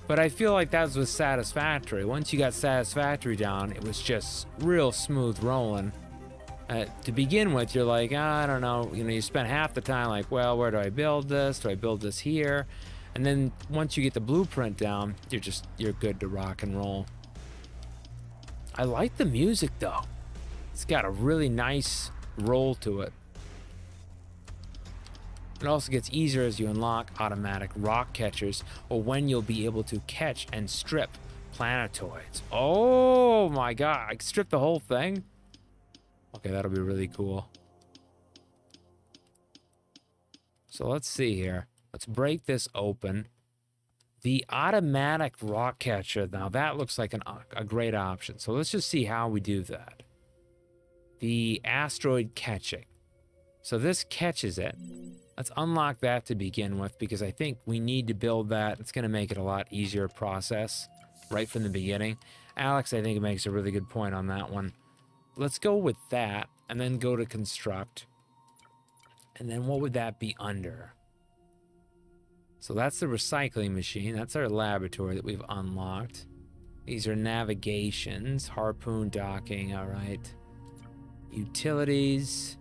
But I feel like that was Satisfactory. Once you got Satisfactory down, it was just real smooth rolling. To begin with, you're like, I don't know, you know, you spend half the time like, well, where do I build this? Do I build this here? And then once you get the blueprint down, you're good to rock and roll. I like the music though. It's got a really nice roll to it. It also gets easier as you unlock automatic rock catchers, or when you'll be able to catch and strip planetoids. Oh my god, I can strip the whole thing? Okay, that'll be really cool. So let's see here. Let's break this open. The automatic rock catcher, now that looks like a great option. So let's just see how we do that. The asteroid catching. So this catches it. Let's unlock that to begin with, because I think we need to build that. It's going to make it a lot easier process right from the beginning. Alex, I think, makes a really good point on that one. Let's go with that, and then go to construct. And then what would that be under? So that's the recycling machine. That's our laboratory that we've unlocked. These are navigations, harpoon docking, all right. Utilities,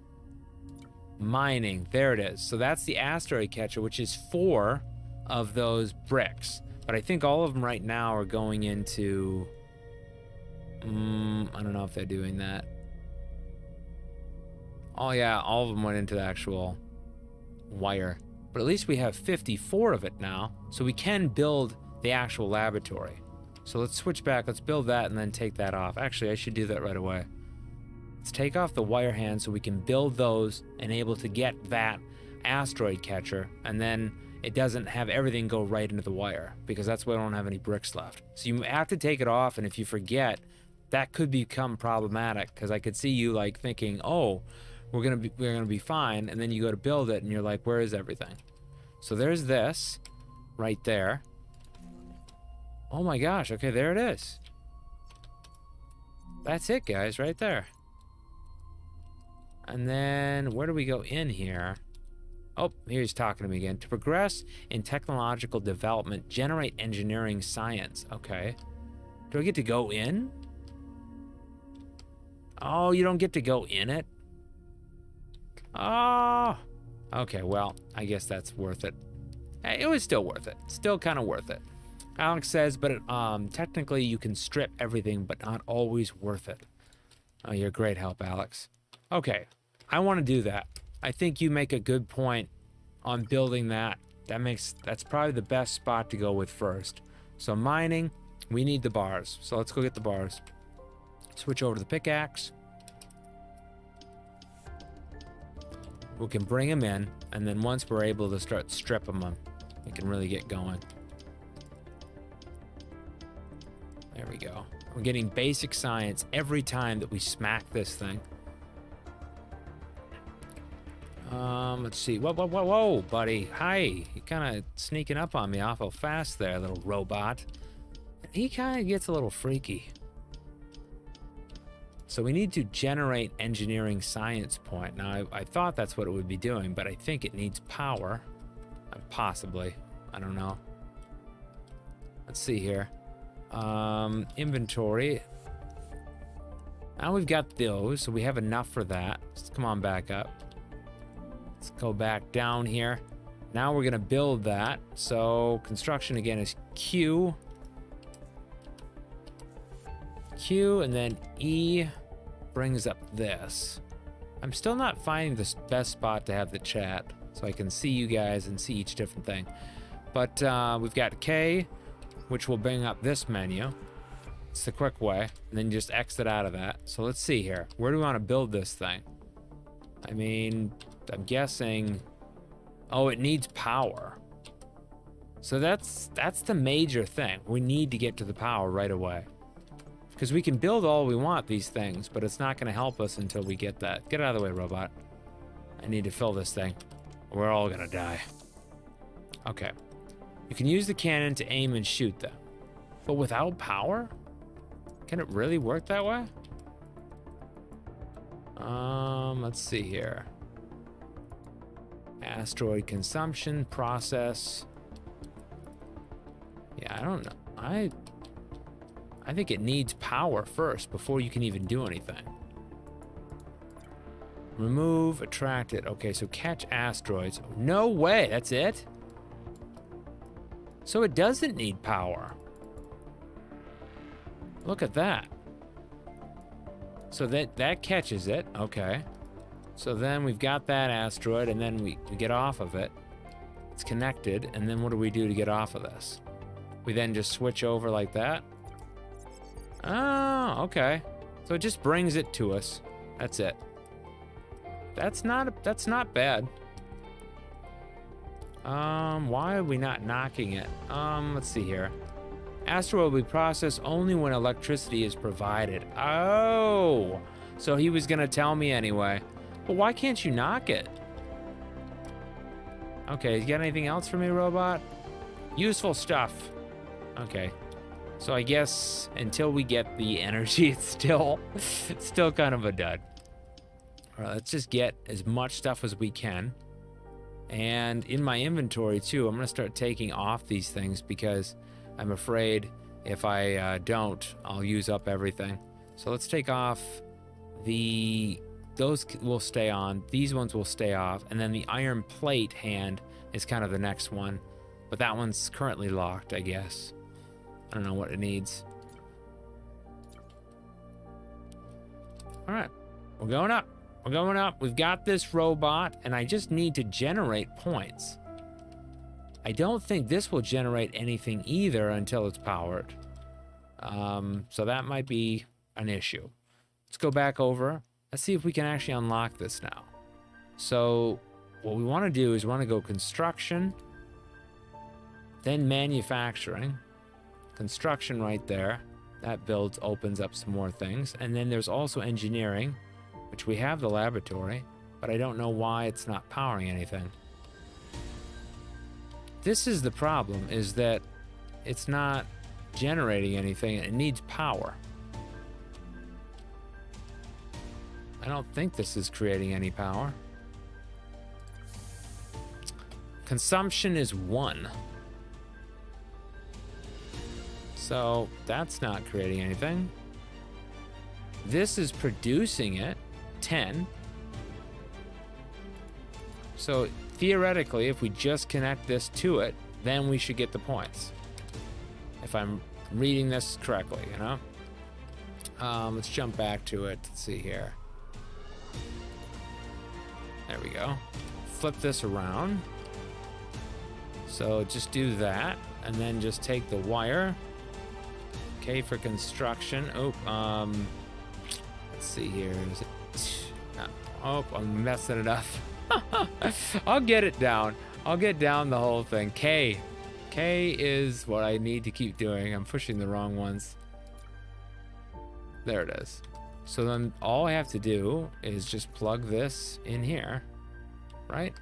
mining, there it is. So that's the asteroid catcher, which is 4 of those bricks. But I think all of them right now are going into... I don't know if they're doing that. Oh yeah, all of them went into the actual wire. But at least we have 54 of it now, so we can build the actual laboratory. So let's switch back, let's build that and then take that off. Actually, I should do that right away. Let's take off the wire hands so we can build those and able to get that asteroid catcher, and then it doesn't have everything go right into the wire, because that's why I don't have any bricks left. So you have to take it off, and if you forget, that could become problematic, because I could see you like thinking, oh, we're gonna be fine, and then you go to build it and you're like, where is everything? So there's this right there. Oh my gosh, okay, there it is. That's it, guys, right there. And then where do we go in here? Oh, here's talking to me again. To progress in technological development, generate engineering science. Okay. Do I get to go in? Oh, you don't get to go in it? Oh. Okay, well, I guess that's worth it. Hey, it was still worth it. Still kind of worth it. Alex says, but technically you can strip everything, but not always worth it. Oh, you're great help, Alex. Okay, I want to do that. I think you make a good point on building that. That's probably the best spot to go with first. So mining, we need the bars. So let's go get the bars. Switch over to the pickaxe. We can bring them in, and then once we're able to start stripping them, we can really get going. There we go. We're getting basic science every time that we smack this thing. Let's see. Whoa, buddy. Hi. You're kind of sneaking up on me awful fast there, little robot. He kind of gets a little freaky. So we need to generate engineering science point. Now, I thought that's what it would be doing, but I think it needs power. Possibly. I don't know. Let's see here. Inventory. Now we've got those, so we have enough for that. Let's come on back up. Let's go back down here. Now we're gonna build that. So construction again is Q. Q, and then E brings up this. I'm still not finding the best spot to have the chat, so I can see you guys and see each different thing. But we've got K, which will bring up this menu. It's the quick way, and then you just exit out of that. So let's see here. Where do we want to build this thing? I mean, I'm guessing... Oh, it needs power. So that's the major thing. We need to get to the power right away. Because we can build all we want, these things, but it's not going to help us until we get that. Get out of the way, robot. I need to fill this thing. We're all going to die. Okay. You can use the cannon to aim and shoot them. But without power? Can it really work that way? Let's see here. Asteroid consumption, process. Yeah, I don't know. I think it needs power first before you can even do anything. Remove, attract it. Okay, so catch asteroids. No way, that's it? So it doesn't need power. Look at that. So that catches it, okay. So then we've got that asteroid, and then we get off of it. It's connected, and then what do we do to get off of this? We then just switch over like that. Oh, okay. So it just brings it to us. That's it. That's not bad. Why are we not knocking it? Let's see here. Astro will be processed only when electricity is provided. Oh, so he was gonna tell me anyway. But why can't you knock it? Okay, you got anything else for me, robot? Useful stuff. Okay. So I guess until we get the energy, it's still kind of a dud. All right, let's just get as much stuff as we can. And in my inventory too, I'm gonna start taking off these things because I'm afraid if I don't, I'll use up everything. So let's take off those will stay on, these ones will stay off, and then the iron plate hand is kind of the next one. But that one's currently locked, I guess. I don't know what it needs. All right, we're going up. We're going up. We've got this robot, and I just need to generate points. I don't think this will generate anything either until it's powered. So that might be an issue. Let's go back over. Let's see if we can actually unlock this now. So what we want to do is we want to go construction, then manufacturing. Construction right there. That opens up some more things. And then there's also engineering, which we have the laboratory, but I don't know why it's not powering anything. This is the problem, is that it's not generating anything. It needs power. I don't think this is creating any power. Consumption is 1. So that's not creating anything. This is producing it, 10. So theoretically, if we just connect this to it, then we should get the points. If I'm reading this correctly, you know? Let's jump back to it. Let's see here. There we go. Flip this around. So just do that, and then just take the wire. Okay, for construction. Oh, let's see here. Is it? Oh, I'm messing it up. I'll get it down. I'll get down the whole thing. K is what I need to keep doing. I'm pushing the wrong ones. There it is. So then all I have to do is just plug this in here, right?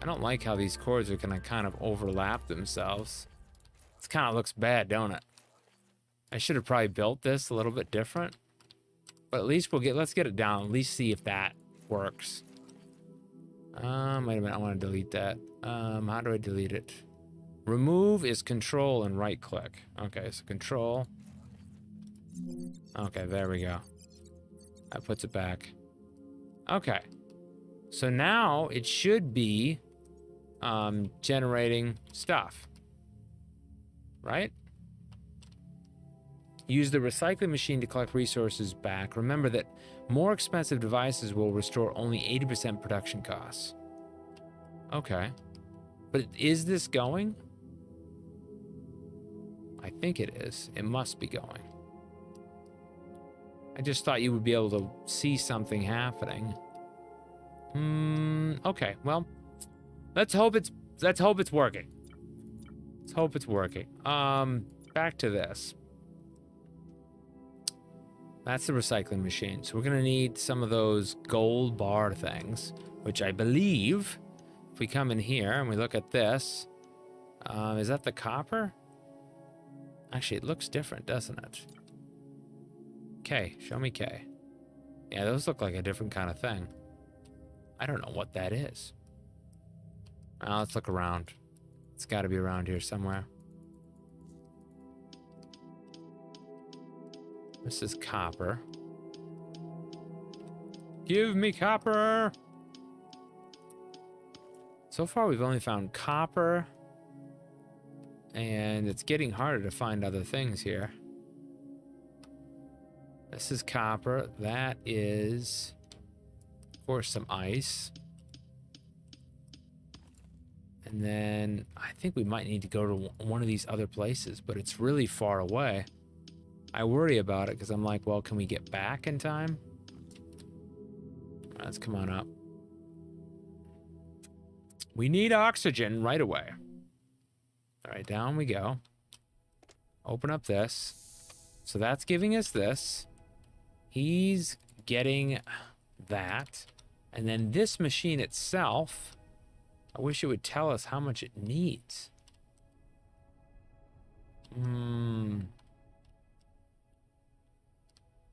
I don't like how these cords are gonna kind of overlap themselves. It kind of looks bad, don't it? I should have probably built this a little bit different, but at least let's get it down. At least see if that works. Wait a minute, I want to delete that. How do I delete it? Remove is control and right click. Okay, so control. Okay, there we go. That puts it back. Okay. So now it should be generating stuff. Right? Use the recycling machine to collect resources back. Remember that more expensive devices will restore only 80% production costs. Okay. But is this going? I think it is. It must be going. I just thought you would be able to see something happening. Okay, well, let's hope it's working. Let's hope it's working. Back to this. That's the recycling machine. So we're gonna need some of those gold bar things, which I believe, if we come in here and we look at this, is that the copper? Actually, it looks different, doesn't it? K, show me K. Yeah, those look like a different kind of thing. I don't know what that is. Let's look around. It's got to be around here somewhere. This is copper. Give me copper! So far, we've only found copper. And it's getting harder to find other things here. This is copper. That is, of course, some ice. And then I think we might need to go to one of these other places, but it's really far away. I worry about it because I'm like, well, can we get back in time? Let's come on up. We need oxygen right away. All right, down we go. Open up this. So that's giving us this. He's getting that. And then this machine itself, I wish it would tell us how much it needs.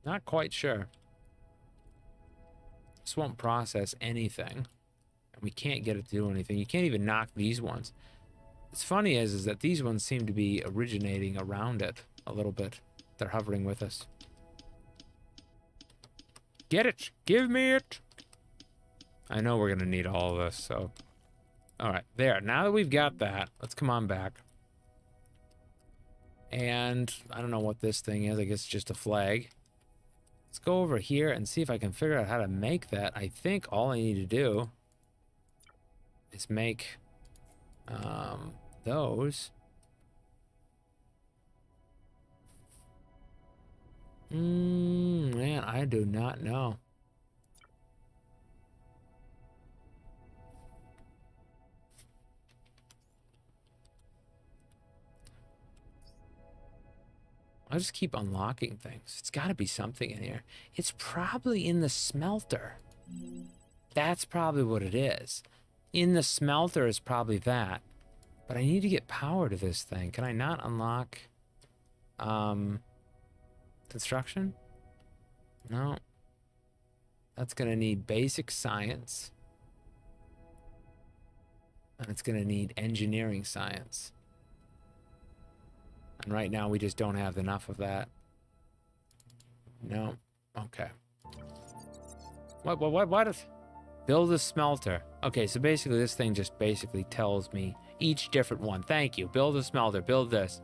Not quite sure. This won't process anything. And we can't get it to do anything. You can't even knock these ones. What's funny is that these ones seem to be originating around it a little bit. They're hovering with us. Get it! Give me it! I know we're gonna need all of this, so... Alright, there. Now that we've got that, let's come on back. And I don't know what this thing is. I guess it's just a flag. Let's go over here and see if I can figure out how to make that. I think all I need to do is make those. Man, I do not know. I'll just keep unlocking things. It's got to be something in here. It's probably in the smelter. That's probably what it is. In the smelter is probably that. But I need to get power to this thing. Can I not unlock construction? No. That's going to need basic science. And it's going to need engineering science. And right now we just don't have enough of that. No. Okay. What is... Build a smelter. Okay, so basically this thing just basically tells me each different one. Thank you. Build a smelter. Build this.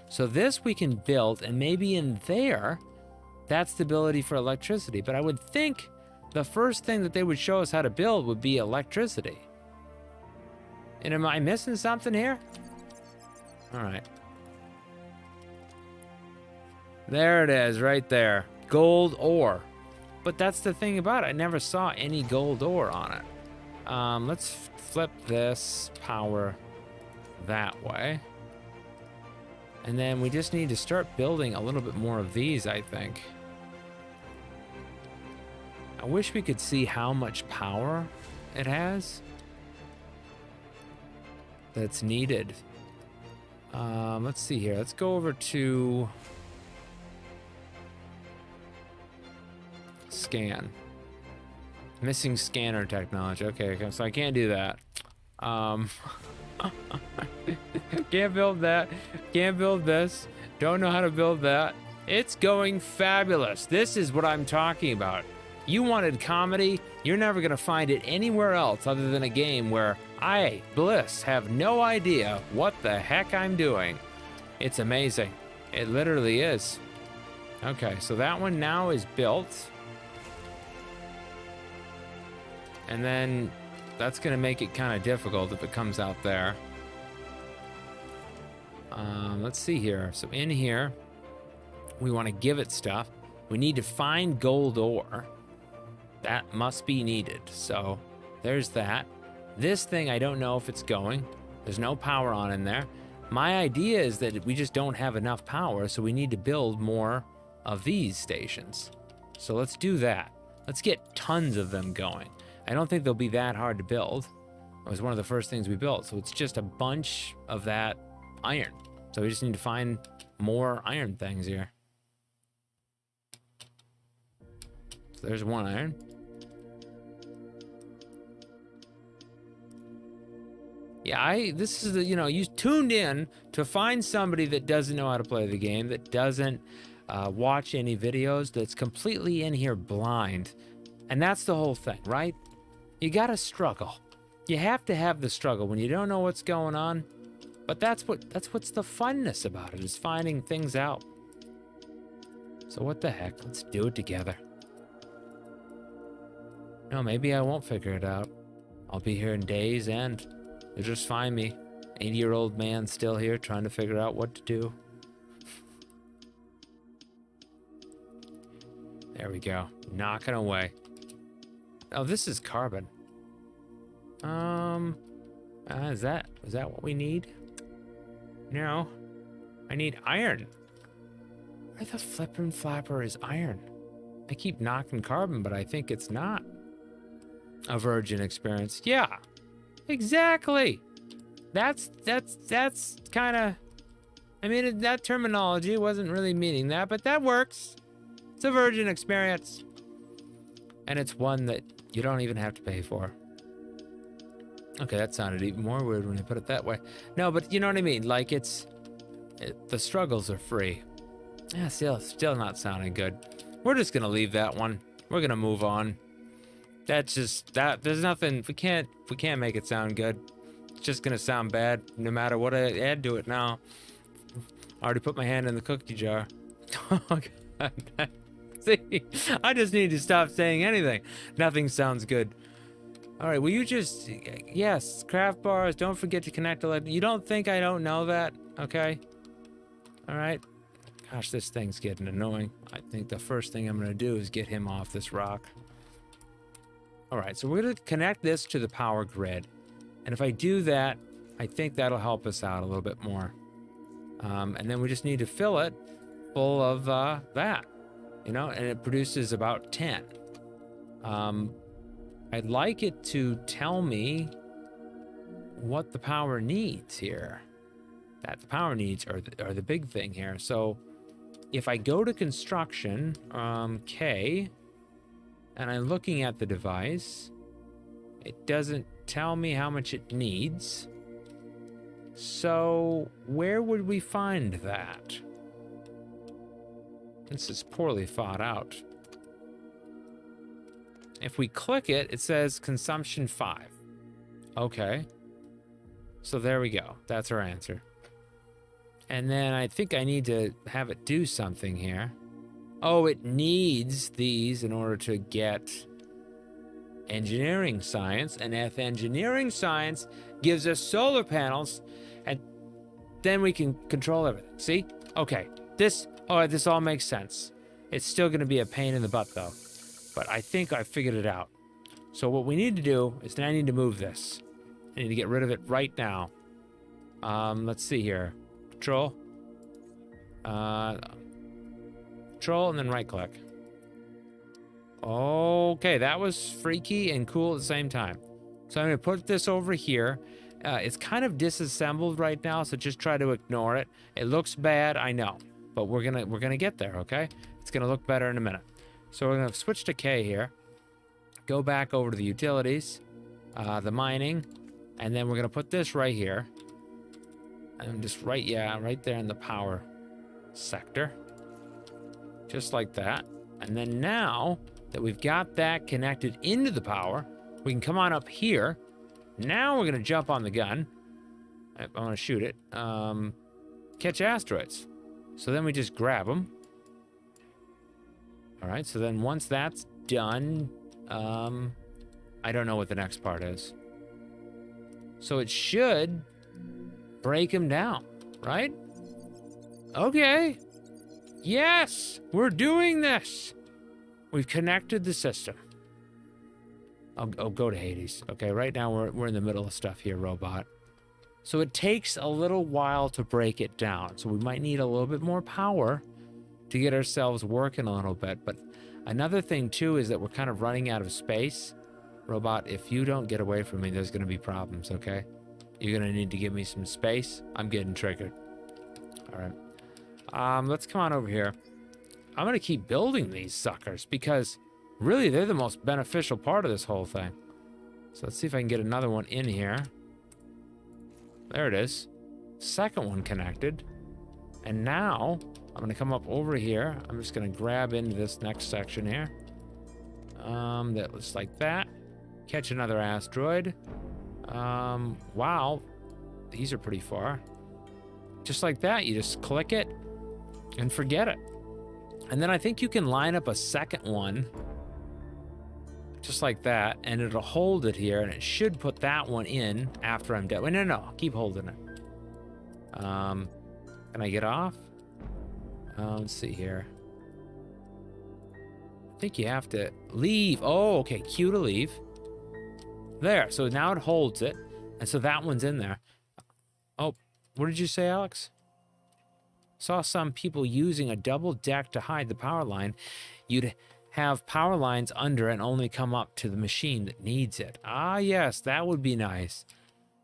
So this we can build, and maybe in there, that's the ability for electricity. But I would think the first thing that they would show us how to build would be electricity. And am I missing something here? All right. There it is, right there. Gold ore. But that's the thing about it. I never saw any gold ore on it. Let's flip this power that way. And then we just need to start building a little bit more of these, I think. I wish we could see how much power it has that's needed. Let's see here. Let's go over to... Scan. Missing scanner technology. Okay, so I can't do that. Can't build that. Can't build this. Don't know how to build that. It's going fabulous. This is what I'm talking about. You wanted comedy? You're never going to find it anywhere else other than a game where I, Bliss, have no idea what the heck I'm doing. It's amazing. It literally is. Okay, so that one now is built. And then that's going to make it kind of difficult if it comes out there. Let's see here. So in here, we want to give it stuff. We need to find gold ore. That must be needed. So there's that. This thing, I don't know if it's going. There's no power on in there. My idea is that we just don't have enough power, so we need to build more of these stations. So let's do that. Let's get tons of them going. I don't think they'll be that hard to build. It was one of the first things we built. So it's just a bunch of that iron. So we just need to find more iron things here. So there's one iron. Yeah, this is the, you tuned in to find somebody that doesn't know how to play the game, that doesn't watch any videos that's completely in here blind. And that's the whole thing, right? You gotta struggle. You have to have the struggle when you don't know what's going on. But that's what's the funness about it, is finding things out. So what the heck? Let's do it together. No, maybe I won't figure it out. I'll be here in days and you'll just find me, 80-year-old man still here trying to figure out what to do. There we go. Knocking away. Oh, this is carbon. Is that what we need? No. I need iron. Where the flippin' flapper is iron? I keep knocking carbon, but I think it's not a virgin experience. Yeah. Exactly. That's kind of, I mean, that terminology wasn't really meaning that, but that works. It's a virgin experience. And it's one that you don't even have to pay for. Okay, that sounded even more weird when I put it that way. No, but you know what I mean? Like the struggles are free. Yeah, still not sounding good. We're just gonna leave that one. We're gonna move on. That's just that. There's nothing. We can't make it sound good. It's just gonna sound bad no matter what I add to it now. I already put my hand in the cookie jar. Oh God. See, I just need to stop saying anything. Nothing sounds good. All right, will you just, yes, craft bars, don't forget to connect to, you don't think I don't know that, okay? All right. Gosh, this thing's getting annoying. I think the first thing I'm gonna do is get him off this rock. All right, so we're gonna connect this to the power grid. And if I do that, I think that'll help us out a little bit more. And then we just need to fill it full of that, you know, and it produces about 10. I'd like it to tell me what the power needs here. That the power needs are the big thing here. So if I go to construction, K, and I'm looking at the device, it doesn't tell me how much it needs. So where would we find that? This is poorly thought out. If we click it, it says consumption 5. Okay. So there we go. That's our answer. And then I think I need to have it do something here. Oh, it needs these in order to get engineering science. And if engineering science gives us solar panels, and then we can control everything. See? Okay. This all makes sense. It's still going to be a pain in the butt, though. But I think I figured it out. So what we need to do is I need to move this. I need to get rid of it right now. Let's see here. Control. Control and then right click. Okay, that was freaky and cool at the same time. So I'm going to put this over here. It's kind of disassembled right now, so just try to ignore it. It looks bad, I know. But we're gonna get there, okay? It's gonna look better in a minute. So we're gonna switch to K here, go back over to the utilities, the mining, and then we're gonna put this right here. And just right there in the power sector. Just like that. And then now that we've got that connected into the power, we can come on up here. Now we're gonna jump on the gun. I wanna shoot it. Catch asteroids. So then we just grab them. All right, so then once that's done, I don't know what the next part is. So it should break them down, right? Okay. Yes, we're doing this. We've connected the system. I'll go to Hades. Okay, right now we're in the middle of stuff here, robot. So it takes a little while to break it down. So we might need a little bit more power to get ourselves working a little bit. But another thing too is that we're kind of running out of space. Robot, if you don't get away from me, there's going to be problems, okay? You're going to need to give me some space. I'm getting triggered. All right. Let's come on over here. I'm going to keep building these suckers because really they're the most beneficial part of this whole thing. So let's see if I can get another one in here. There it is. Second one connected. And now I'm gonna come up over here. I'm just gonna grab into this next section here. That looks like that. Catch another asteroid. Wow, these are pretty far. Just like that, you just click it and forget it. And then I think you can line up a second one just like that, and it'll hold it here, and it should put that one in after I'm done. Wait, no, keep holding it. Can I get off? Let's see here. I think you have to leave. Oh, okay, Q to leave. There, so now it holds it, and so that one's in there. Oh, what did you say, Alex? Saw some people using a double deck to hide the power line. You'd have power lines under and only come up to the machine that needs it. Ah, yes, that would be nice.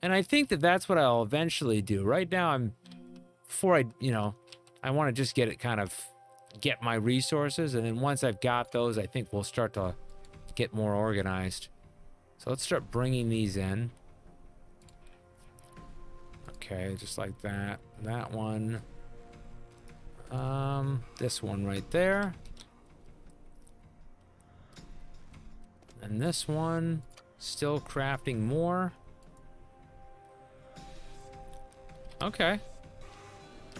And I think that that's what I'll eventually do. Right now, before I want to just get my resources, and then once I've got those, I think we'll start to get more organized. So let's start bringing these in. Okay, just like that. That one. This one right there. And this one, still crafting more. Okay.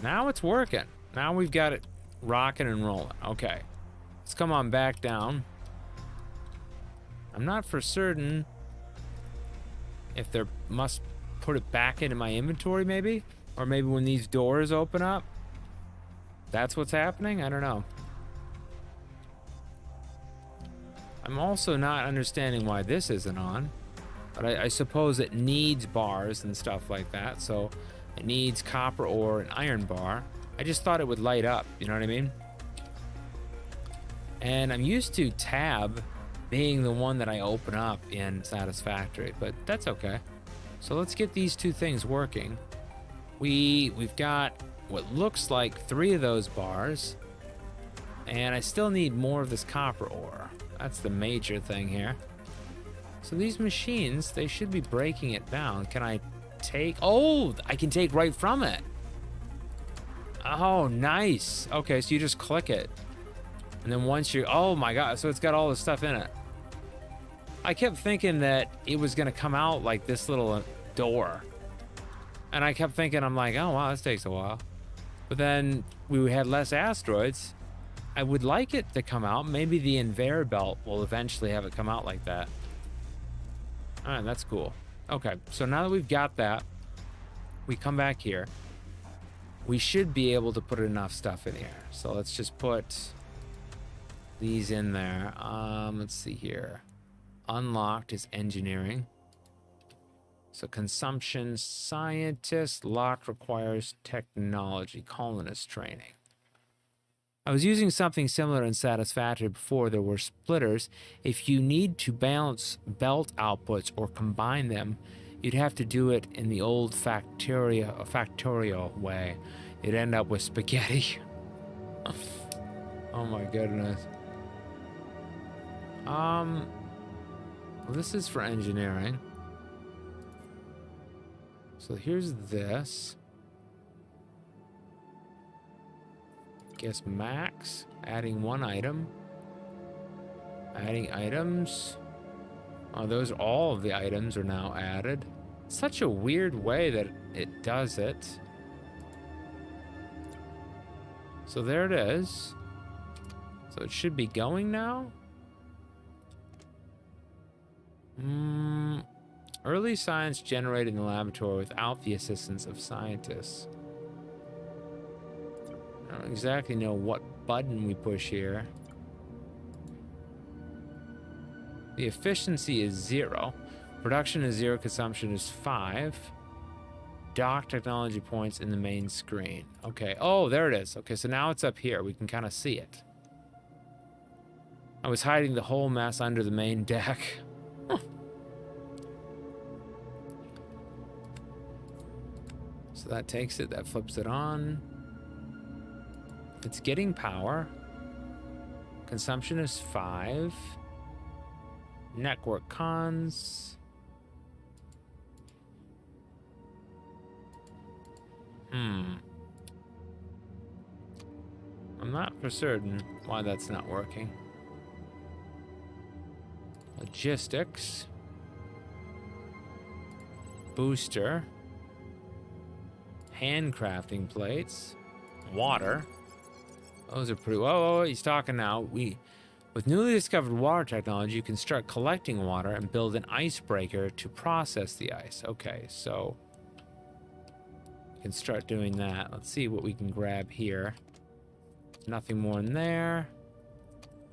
Now it's working. Now we've got it rocking and rolling. Okay. Let's come on back down. I'm not for certain if there must put it back into my inventory maybe, or maybe when these doors open up, that's what's happening. I don't know. I'm also not understanding why this isn't on, but I suppose it needs bars and stuff like that. So it needs copper ore and iron bar. I just thought it would light up, you know what I mean? And I'm used to tab being the one that I open up in Satisfactory, but that's okay. So let's get these two things working. We've got what looks like 3 of those bars, and I still need more of this copper ore. That's the major thing here. So these machines, they should be breaking it down. Can I take? Oh, I can take right from it. Oh, nice. Okay, so you just click it. And then once you, oh my God, so it's got all the stuff in it. I kept thinking that it was gonna come out like this little door. And I kept thinking, I'm like, oh wow, this takes a while. But then we had less asteroids. I would like it to come out. Maybe the conveyor belt will eventually have it come out like that. All right, that's cool. Okay, so now that we've got that, we come back here. We should be able to put enough stuff in here. So let's just put these in there. Let's see here. Unlocked is engineering. So consumption, scientist, locked requires technology, colonist training. I was using something similar in Satisfactory before. There were splitters. If you need to balance belt outputs or combine them, you'd have to do it in the old factorial way. You'd end up with spaghetti. Oh my goodness. Well, this is for engineering. So here's this. Guess max, adding 1 item. Adding items. Oh, those, all of the items are now added. Such a weird way that it does it. So there it is. So it should be going now. Early science generated in the laboratory without the assistance of scientists. I don't exactly know what button we push here. The efficiency is 0. Production is 0. Consumption is 5. Dock technology points in the main screen. Okay. Oh, there it is. Okay, so now it's up here. We can kind of see it. I was hiding the whole mess under the main deck. So that takes it. That flips it on. It's getting power. Consumption is 5. Network cons. not for certain why that's not working. Logistics. Booster. Handcrafting plates. Water. Those are pretty... Whoa, he's talking now. With newly discovered water technology, you can start collecting water and build an icebreaker to process the ice. Okay, so we can start doing that. Let's see what we can grab here. Nothing more in there.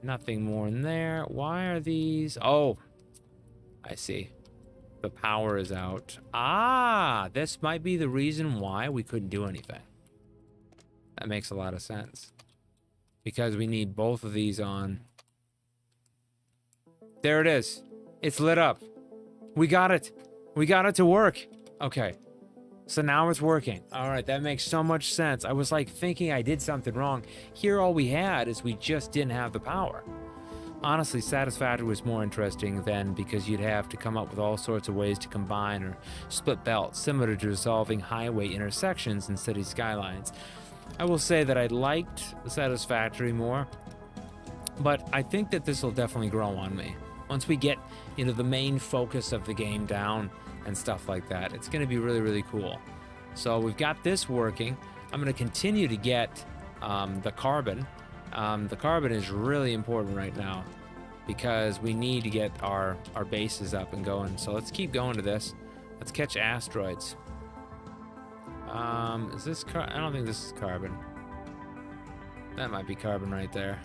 Nothing more in there. Why are these? Oh, I see. The power is out. Ah, this might be the reason why we couldn't do anything. That makes a lot of sense. Because we need both of these on. There it is. It's lit up. We got it. We got it to work. Okay. So now it's working. All right, that makes so much sense. I was like thinking I did something wrong. Here all we had is we just didn't have the power. Honestly, Satisfactory was more interesting then because you'd have to come up with all sorts of ways to combine or split belts, similar to resolving highway intersections and city skylines. I will say that I liked Satisfactory more, but I think that this will definitely grow on me. Once we get, you know, the main focus of the game down and stuff like that, it's going to be really, really cool. So we've got this working. I'm going to continue to get the carbon. The carbon is really important right now because we need to get our bases up and going. So let's keep going to this. Let's catch asteroids. Is this I don't think this is carbon. That might be carbon right there.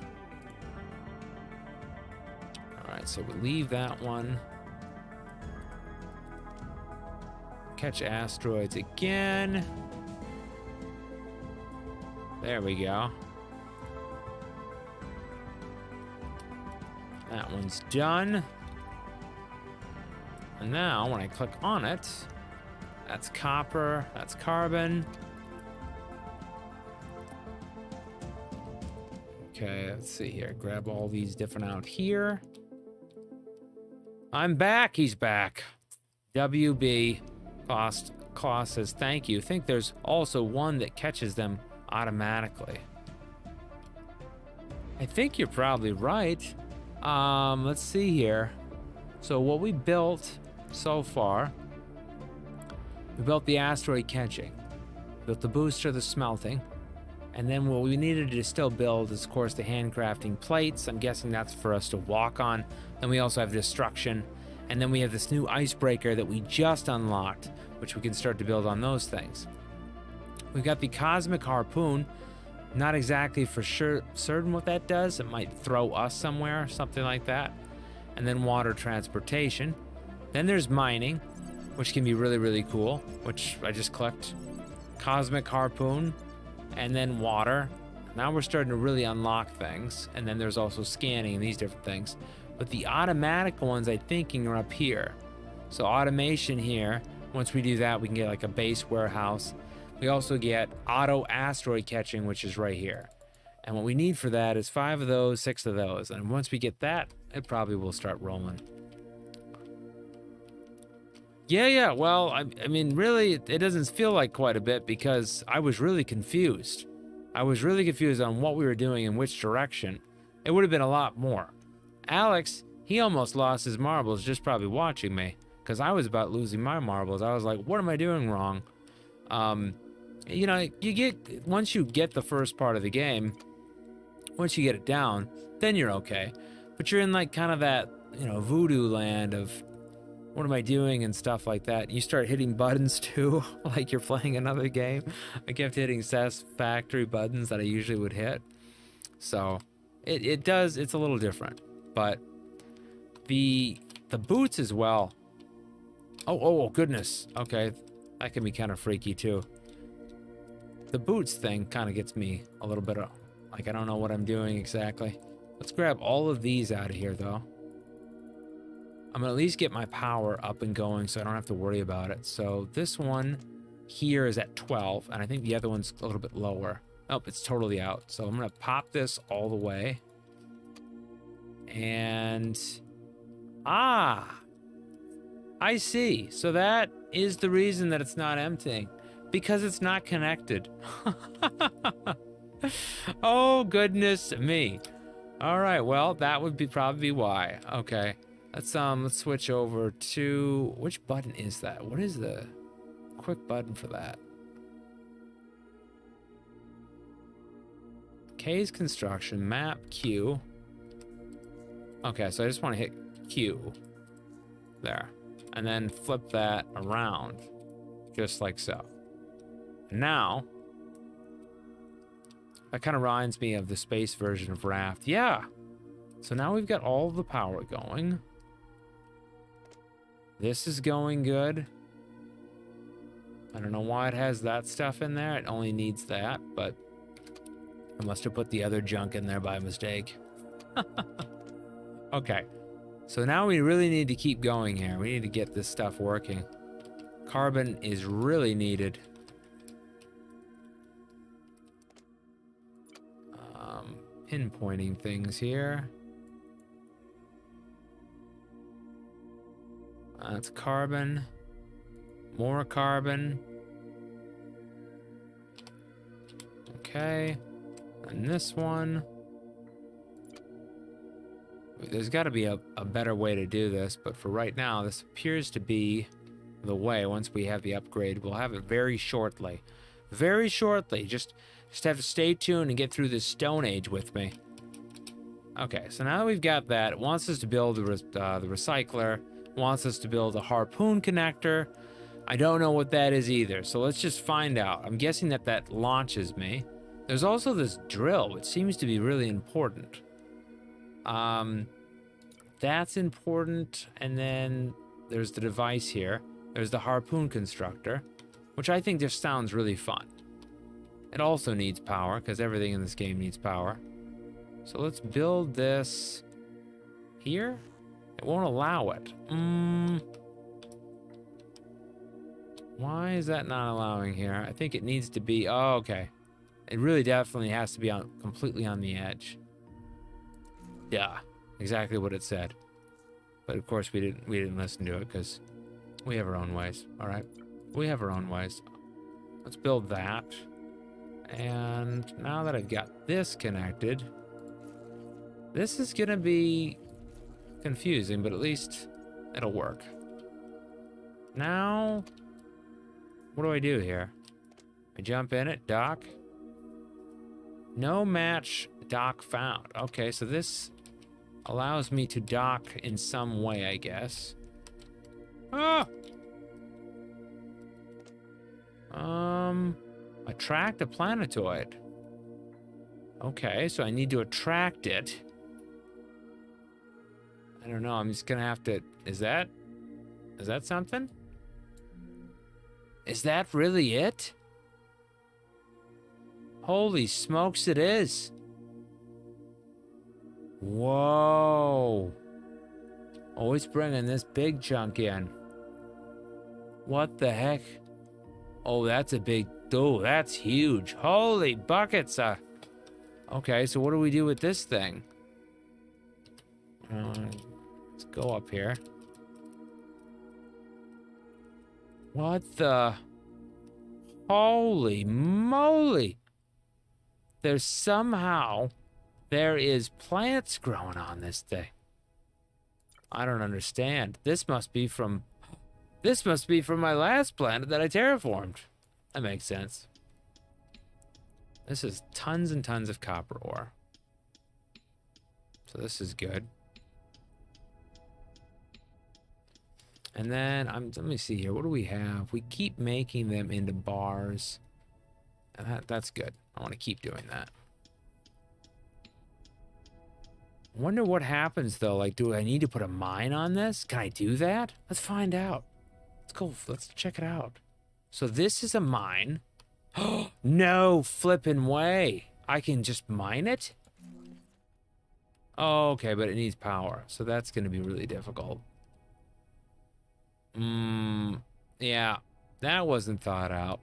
Alright, so we'll leave that one. Catch asteroids again. There we go. That one's done. And now, when I click on it, that's copper, that's carbon. Okay, let's see here. Grab all these different out here. I'm back. He's back. WB Claus says thank you. I think there's also one that catches them automatically. I think you're probably right. Let's see here. So what we built so far, we built the asteroid catching, built the booster, the smelting, and then what we needed to still build is, of course, the handcrafting plates. I'm guessing that's for us to walk on. Then we also have destruction, and then we have this new icebreaker that we just unlocked, which we can start to build on those things. We've got the cosmic harpoon. Not exactly for sure certain what that does. It might throw us somewhere, something like that. And then water transportation. Then there's mining, which can be really, really cool, which I just clicked. Cosmic harpoon, and then water. Now we're starting to really unlock things. And then there's also scanning and these different things. But the automatic ones, I'm thinking, are up here. So automation here, once we do that, we can get like a base warehouse. We also get auto asteroid catching, which is right here. And what we need for that is 5 of those, 6 of those. And once we get that, it probably will start rolling. Yeah, well, I mean, really, it doesn't feel like quite a bit because I was really confused. I was really confused on what we were doing in which direction. It would have been a lot more. Alex, he almost lost his marbles just probably watching me because I was about losing my marbles. I was like, what am I doing wrong? You know, once you get the first part of the game, once you get it down, then you're okay. But you're in like kind of that, you know, voodoo land of what am I doing and stuff like that. You start hitting buttons too, like you're playing another game. I kept hitting Satisfactory buttons that I usually would hit. So it's a little different. But the boots as well. Oh goodness. Okay, that can be kind of freaky too. The boots thing kind of gets me a little bit of, like, I don't know what I'm doing exactly. Let's grab all of these out of here, though. I'm gonna at least get my power up and going so I don't have to worry about it. So this one here is at 12, and I think the other one's a little bit lower. Oh, it's totally out. So I'm gonna pop this all the way. And, I see. So that is the reason that it's not emptying. Because it's not connected. Oh, goodness me. All right, well, that would be probably why. Okay. Let's switch over to, which button is that? What is the quick button for that? K's construction, map Q. Okay, so I just want to hit Q. There. And then flip that around. Just like so. Now, that kind of reminds me of the space version of Raft. Yeah. So now we've got all the power going. This is going good. I don't know why it has that stuff in there. It only needs that, but I must have put the other junk in there by mistake. Okay. So now we really need to keep going here. We need to get this stuff working. Carbon is really needed. Pinpointing things here. That's carbon. More carbon. Okay. And this one. There's got to be a better way to do this, but for right now, this appears to be the way. Once we have the upgrade, we'll have it very shortly. Very shortly. Just have to stay tuned and get through this Stone Age with me. Okay, so now that we've got that, it wants us to build the recycler. Wants us to build a harpoon connector. I don't know what that is either, so let's just find out. I'm guessing that launches me. There's also this drill, which seems to be really important. That's important, and then there's the device here. There's the harpoon constructor, which I think just sounds really fun. It also needs power, because everything in this game needs power. So let's build this here. It won't allow it. Why is that not allowing here? I think it needs to be, oh, okay. It really definitely has to be completely on the edge. Yeah, exactly what it said. But of course we didn't listen to it because we have our own ways. All right, we have our own ways. Let's build that. And now that I've got this connected, this is gonna be confusing, but at least it'll work. Now, what do I do here? I jump in it, dock. No match dock found. Okay, so this allows me to dock in some way, I guess. Ah! Attract a planetoid. Okay, so I need to attract it. I don't know, I'm just gonna have to... Is that something? Is that really it? Holy smokes, it is. Whoa. Always bringing this big chunk in. What the heck? Oh, that's a big... Oh, that's huge. Holy buckets. Okay, so what do we do with this thing? Let's go up here. What the... Holy moly. There is plants growing on this thing. I don't understand. This must be from my last planet that I terraformed. That makes sense. This is tons and tons of copper ore. So this is good. And then let me see here. What do we have? We keep making them into bars. And that's good. I want to keep doing that. I wonder what happens though. Like, do I need to put a mine on this? Can I do that? Let's find out. Let's go. Let's check it out. So this is a mine. Oh, no flipping way. I can just mine it? Oh, okay, but it needs power. So that's going to be really difficult. Yeah, that wasn't thought out.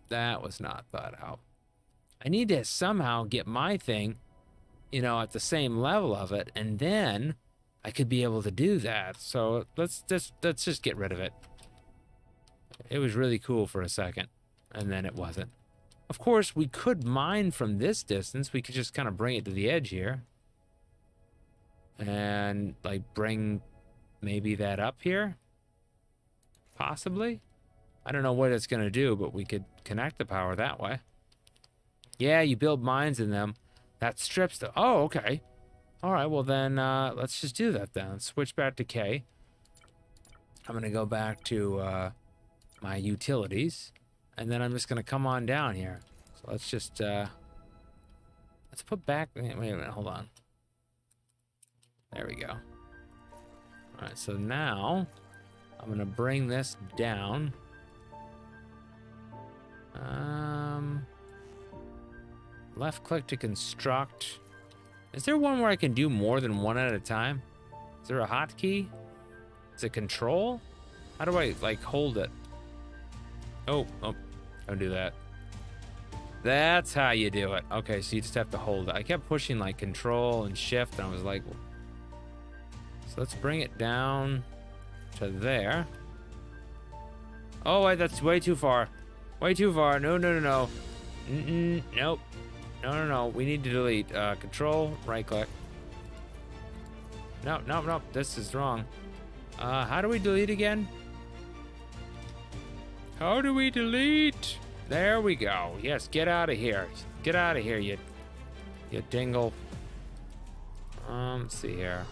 That was not thought out. I need to somehow get my thing, at the same level of it, and then I could be able to do that. So let's just get rid of it. It was really cool for a second, and then it wasn't. Of course, we could mine from this distance. We could just kind of bring it to the edge here. And, like, bring maybe that up here? Possibly? I don't know what it's going to do, but we could connect the power that way. Yeah, you build mines in them. That strips the... Oh, okay. All right, well then, let's just do that then. Let's switch back to K. I'm going to go back to my utilities. And then I'm just going to come on down here. So let's just... let's put back... Wait a minute, hold on. There we go. All right, so now I'm going to bring this down. Left click to construct. Is there one where I can do more than one at a time? Is there a hotkey? Is it control? How do I, like, hold it? Oh, don't do that. That's how you do it. Okay, so you just have to hold it. I kept pushing, like, control and shift, and I was like... So let's bring it down to there. Oh, wait, that's way too far. Way too far. No, no, no, no. Nope. No. We need to delete. Control, right click. No. This is wrong. How do we delete again? How do we delete? There we go. Yes, get out of here. Get out of here, you dingle. Let's see here.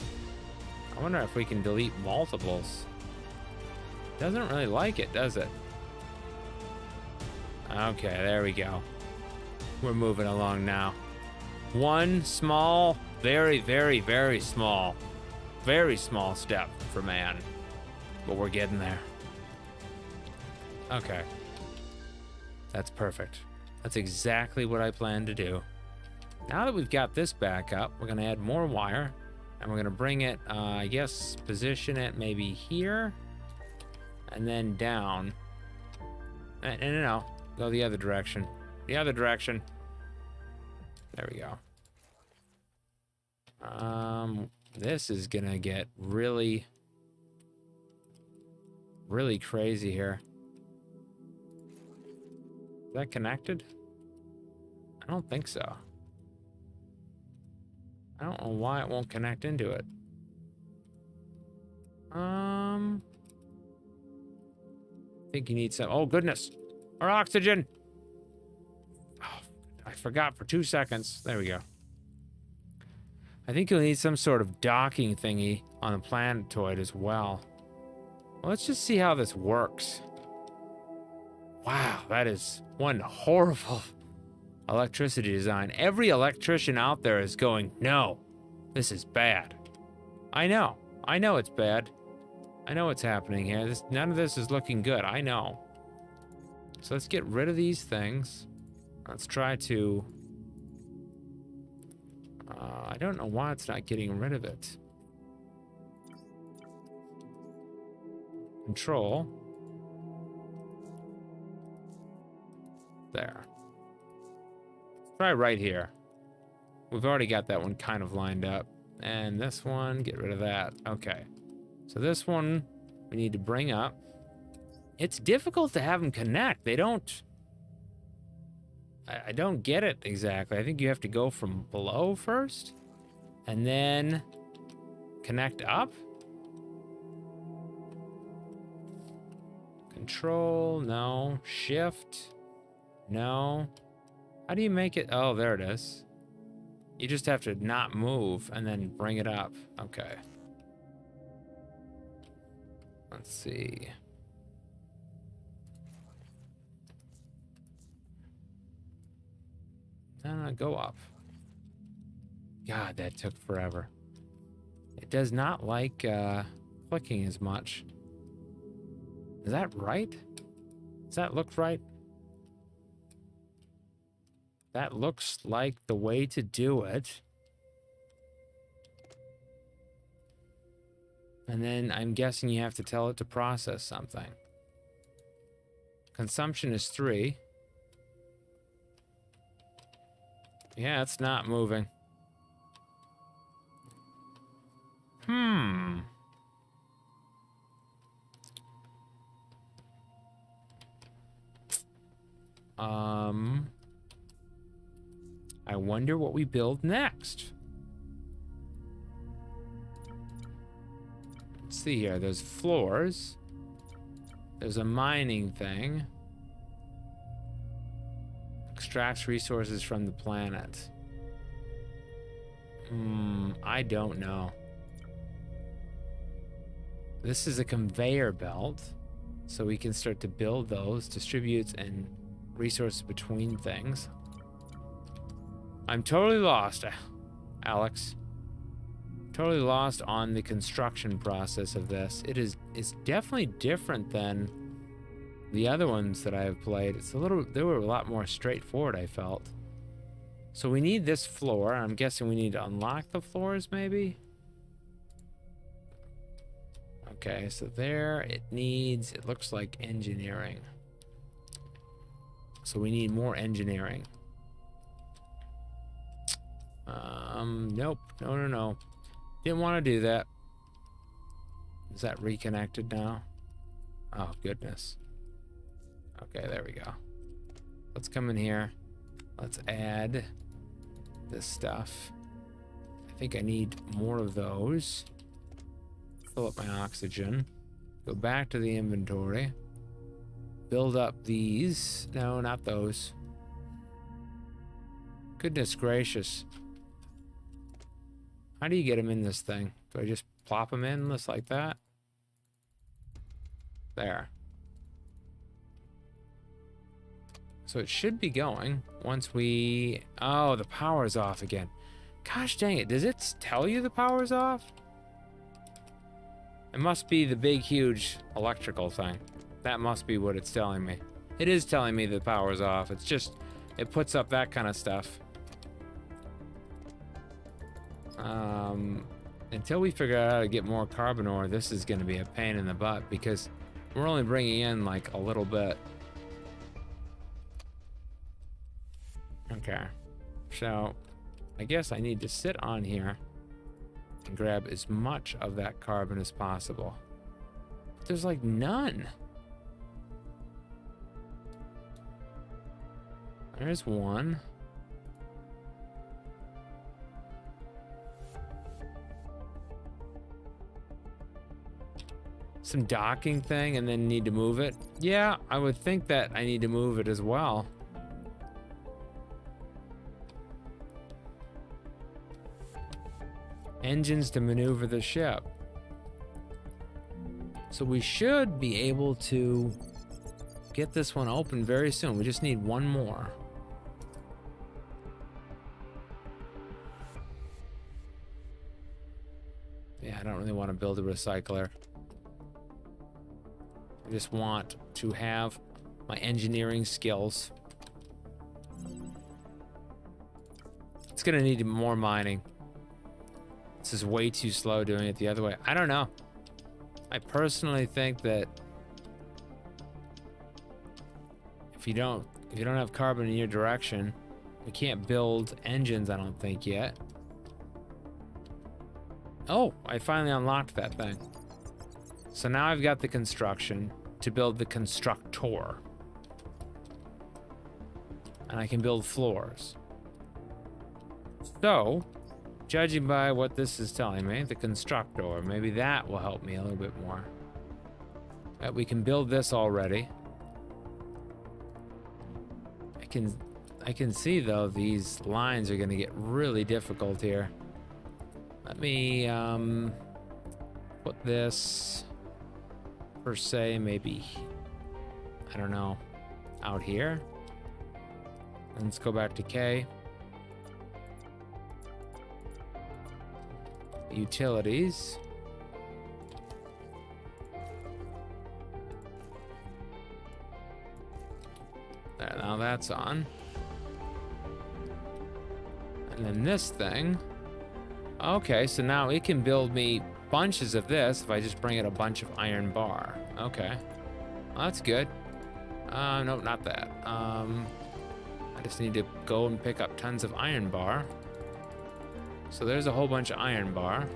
I wonder if we can delete multiples. Doesn't really like it, does it? Okay, there we go. We're moving along now. One small, very, very, very small step for man. But we're getting there. Okay. That's perfect. That's exactly what I planned to do. Now that we've got this back up, we're going to add more wire. And we're going to bring it, I guess, position it maybe here. And then down. No. Go the other direction. The other direction. There we go. This is gonna get really crazy here. Is that connected? I don't think so. I don't know why it won't connect into it. I think you need some... Oh, goodness. Our oxygen. Oh, I forgot for 2 seconds. There we go. I think you'll need some sort of docking thingy on the planetoid as well. Let's just see how this works. Wow, that is one horrible electricity design. Every electrician out there is going, no, this is bad. I know it's bad. I know what's happening here. None of this is looking good. I know. So let's get rid of these things. Let's try to... I don't know why it's not getting rid of it. Control. There. Try right here. We've already got that one kind of lined up. And this one, get rid of that. Okay. So this one, we need to bring up. It's difficult to have them connect. They don't... I don't get it exactly. I think you have to go from below first. And then connect up. Control, no. Shift, no. How do you make it? Oh, there it is. You just have to not move and then bring it up. Okay. Let's see. No, go up. God, that took forever. It does not like clicking as much. Is that right? Does that look right? That looks like the way to do it. And then I'm guessing you have to tell it to process something. Consumption is 3. Yeah, it's not moving. I wonder what we build next. Let's see here. There's floors. There's a mining thing. Extracts resources from the planet. I don't know. This is a conveyor belt, so we can start to build those, distributes and resources between things. I'm totally lost, Alex. Totally lost on the construction process of this. It's definitely different than the other ones that I have played. They were a lot more straightforward, I felt. So we need this floor. I'm guessing we need to unlock the floors, maybe? Okay, so there it looks like engineering. So we need more engineering. Nope. No. Didn't want to do that. Is that reconnected now? Oh, goodness. Okay, there we go. Let's come in here. Let's add this stuff. I think I need more of those. Fill up my oxygen. Go back to the inventory. Build up these. No, not those. Goodness gracious. How do you get them in this thing? Do I just plop them in just like that? There. So it should be going once we... Oh, the power's off again. Gosh dang it. Does it tell you the power's off? It must be the big, huge electrical thing. That must be what it's telling me. It is telling me the power's off. It's just... It puts up that kind of stuff. Until we figure out how to get more carbon ore, this is going to be a pain in the butt because we're only bringing in like a little bit. Okay, so I guess I need to sit on here and grab as much of that carbon as possible. But there's like none. There's one. Some docking thing and then need to move it. Yeah, I would think that I need to move it as well. Engines to maneuver the ship. So we should be able to get this one open very soon. We just need one more. Yeah, I don't really want to build a recycler. I just want to have my engineering skills. It's gonna need more mining. This is way too slow doing it the other way. I don't know. I personally think that if you don't have carbon in your direction, we can't build engines, I don't think yet. Oh, I finally unlocked that thing. So now I've got the construction to build the constructor. And I can build floors. So, judging by what this is telling me, the constructor, maybe that will help me a little bit more. We can build this already. I can see though these lines are going to get really difficult here. Let me put this per se maybe, I don't know, out here. And let's go back to K. Utilities. There, now that's on. And then this thing. Okay, so now it can build me bunches of this if I just bring it a bunch of iron bar. Okay. Well, that's good. Nope, not that. I just need to go and pick up tons of iron bar. So there's a whole bunch of iron bar.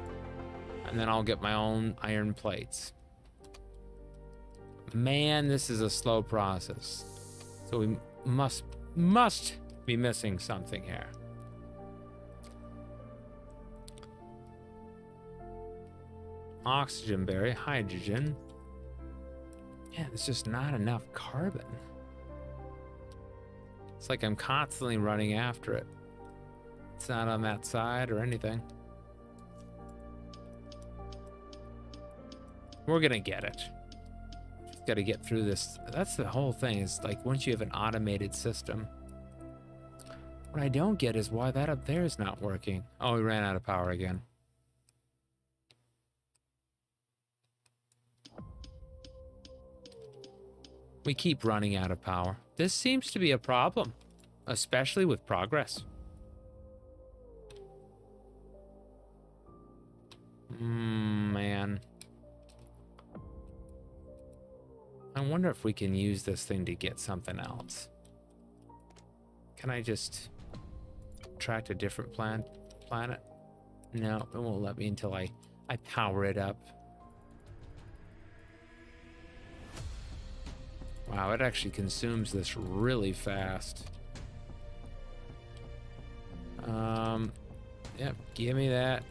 And then I'll get my own iron plates. Man, this is a slow process. So we must be missing something here. oxygen berry, hydrogen. Yeah, there's just not enough carbon. It's like I'm constantly running after it. It's not on that side or anything. We're gonna get it. Just gotta get through this. That's the whole thing, is like once you have an automated system. What I don't get is why that up there is not working. Oh, we ran out of power again. We keep running out of power. This seems to be a problem, especially with progress. Man. I wonder if we can use this thing to get something else. Can I just attract a different planet? No, it won't let me until I power it up. Wow, it actually consumes this really fast. Yep, give me that.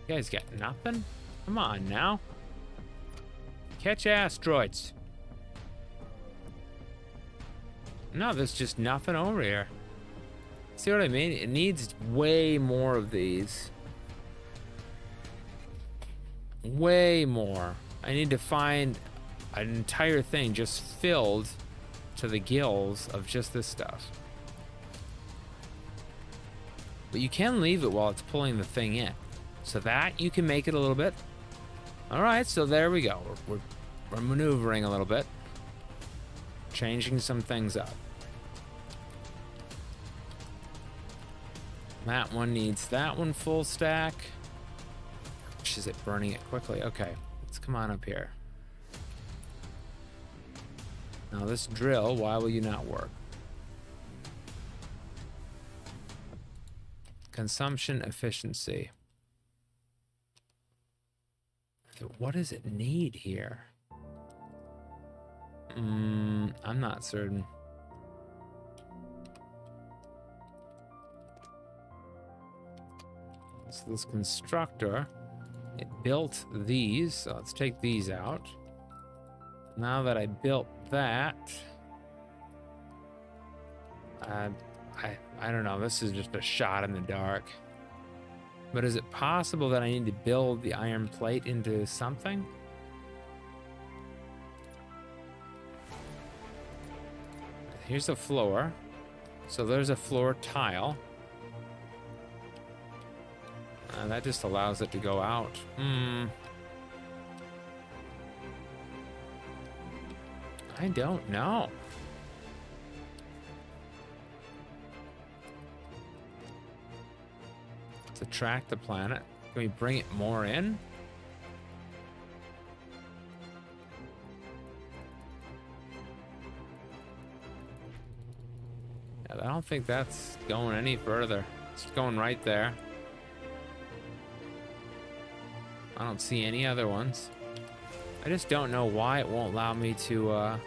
You guys got nothing? Come on now. Catch asteroids. No, there's just nothing over here. See what I mean? It needs way more of these. Way more. I need to find an entire thing just filled to the gills of just this stuff. But you can leave it while it's pulling the thing in. So that you can make it a little bit. All right, so there we go. We're maneuvering a little bit. Changing some things up. That one needs that one full stack. Is it burning it quickly? Okay, let's come on up here. Now this drill, why will you not work? Consumption efficiency. So what does it need here? I'm not certain. So this constructor, it built these, so let's take these out. Now that I built that, I don't know, this is just a shot in the dark. But is it possible that I need to build the iron plate into something? Here's a floor. So there's a floor tile. That just allows it to go out. I don't know. Let's attract the planet. Can we bring it more in? Yeah, I don't think that's going any further. It's going right there. I don't see any other ones. I just don't know why it won't allow me to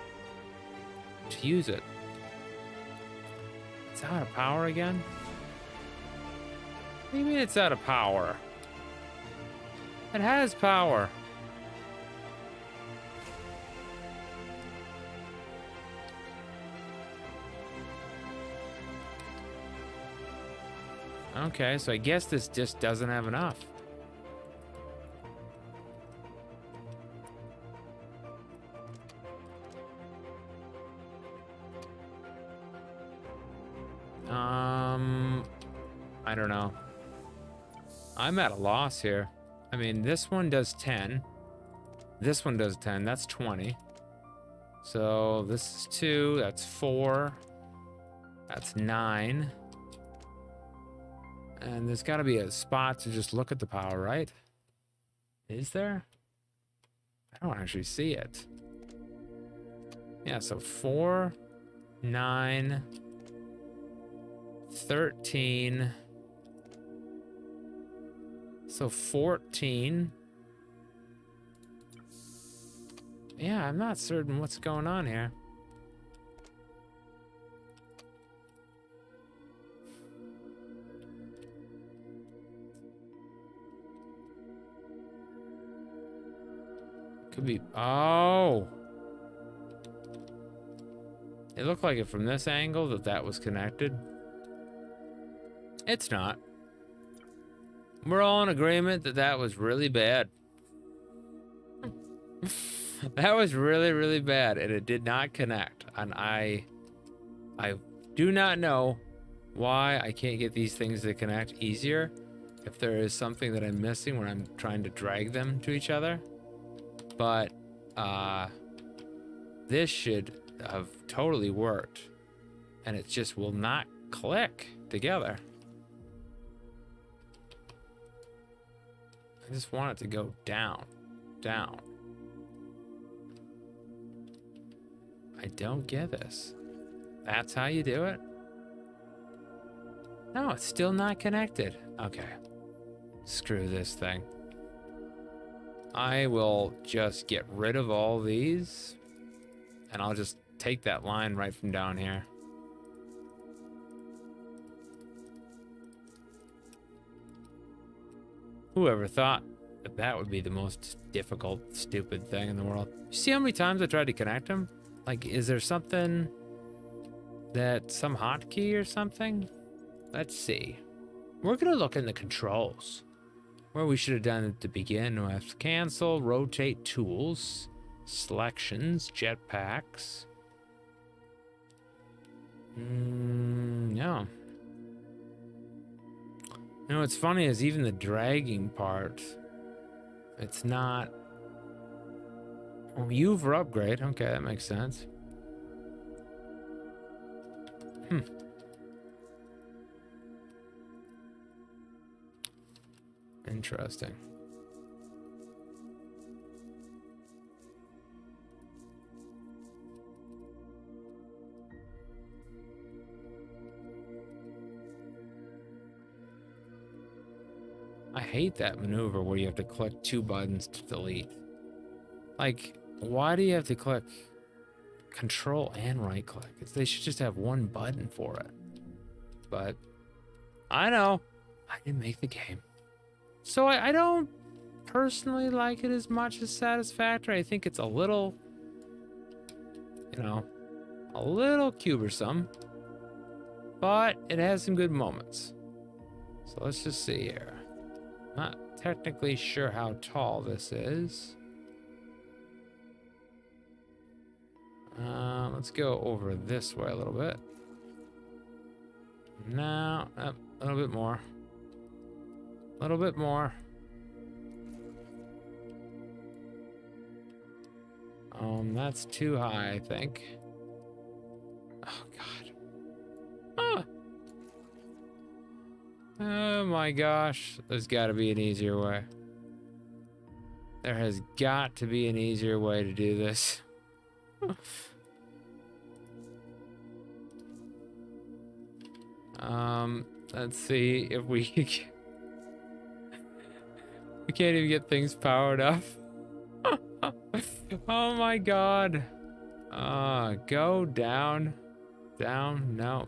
use it. It's out of power again? What do you mean it's out of power? It has power. Okay, so I guess this just doesn't have enough. I don't know. I'm at a loss here. I mean, this one does 10. This one does 10. That's 20. So this is 2. That's 4. That's 9. And there's got to be a spot to just look at the power, right? Is there? I don't actually see it. Yeah, so 4, 9, 13. So 14. Yeah, I'm not certain what's going on here. Could be... Oh! It looked like it from this angle that was connected. It's not. We're all in agreement that was really bad. That was really, really bad, and it did not connect. And I do not know why I can't get these things to connect easier. If there is something that I'm missing when I'm trying to drag them to each other. But this should have totally worked, and it just will not click together. I just want it to go down, down. I don't get this. That's how you do it? No, it's still not connected. Okay. Screw this thing. I will just get rid of all these, and I'll just take that line right from down here. Whoever thought that would be the most difficult, stupid thing in the world. You see how many times I tried to connect them? Like, is there something that, some hotkey or something? Let's see. We're gonna look in the controls. Where we should have done it to begin with. Cancel, rotate tools, selections, jetpacks. No. You know, what's funny is even the dragging part, it's not... Oh, U for upgrade. Okay, that makes sense. Interesting. I hate that maneuver where you have to click 2 buttons to delete. Like, why do you have to click control and right click? They should just have 1 button for it. But I know I didn't make the game. So I don't personally like it as much as Satisfactory. I think it's a little, you know, a little cumbersome, but it has some good moments. So let's just see here. Not technically sure how tall this is. Let's go over this way a little bit. No, a little bit more. A little bit more. That's too high, I think. Oh, God. Ah! Oh, my gosh. There's got to be an easier way. There has got to be an easier way to do this. Let's see if we can... We can't even get things powered up. Oh my God. Go down. Down. No.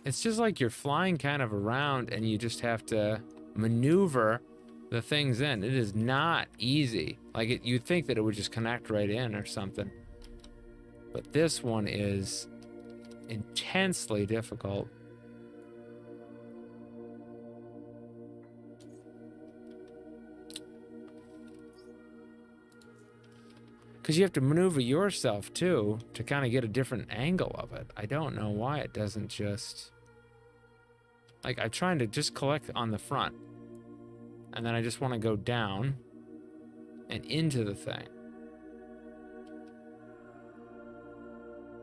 It's just like you're flying kind of around and you just have to maneuver the things in. It is not easy. Like, you'd think that it would just connect right in or something. But this one is intensely difficult. Because you have to maneuver yourself, too, to kind of get a different angle of it. I don't know why it doesn't just... Like, I'm trying to just collect on the front. And then I just want to go down and into the thing.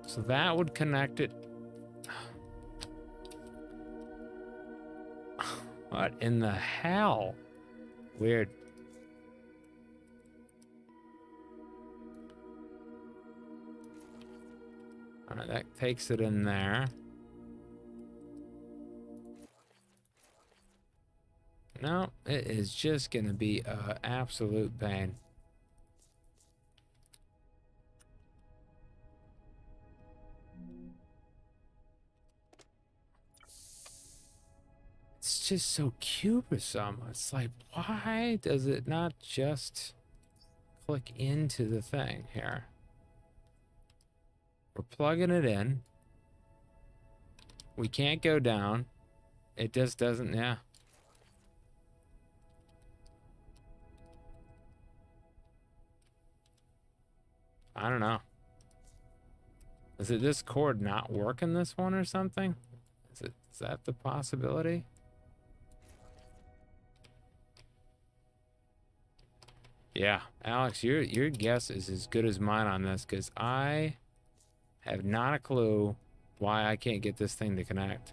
So that would connect it. What in the hell? Weird. All right, that takes it in there. No, it is just gonna be an absolute pain. It's just so cumbersome. It's like, why does it not just click into the thing here. We're plugging it in. We can't go down. It just doesn't, yeah. I don't know. Is it this cord not working this one or something? Is that the possibility? Yeah, Alex, your guess is as good as mine on this, because I have not a clue why I can't get this thing to connect.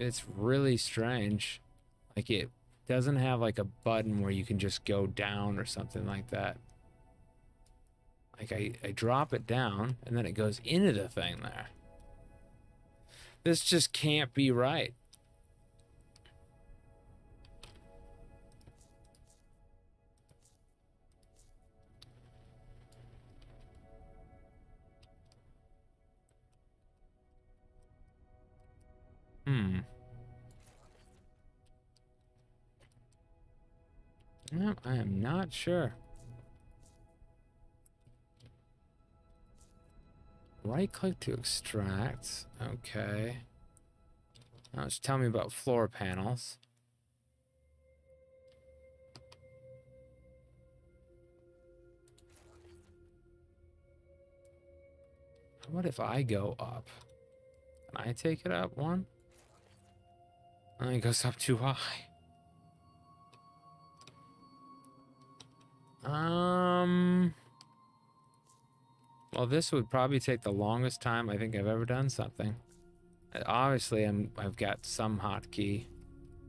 It's really strange. Like, it doesn't have like a button where you can just go down or something like that. Like, I drop it down and then it goes into the thing there. This just can't be right. No, I am not sure. Right click to extract. Okay. Now it's telling me about floor panels. What if I go up? Can I take it up one? Oh, it goes up too high. Well, this would probably take the longest time I think I've ever done something. Obviously, I've got some hotkey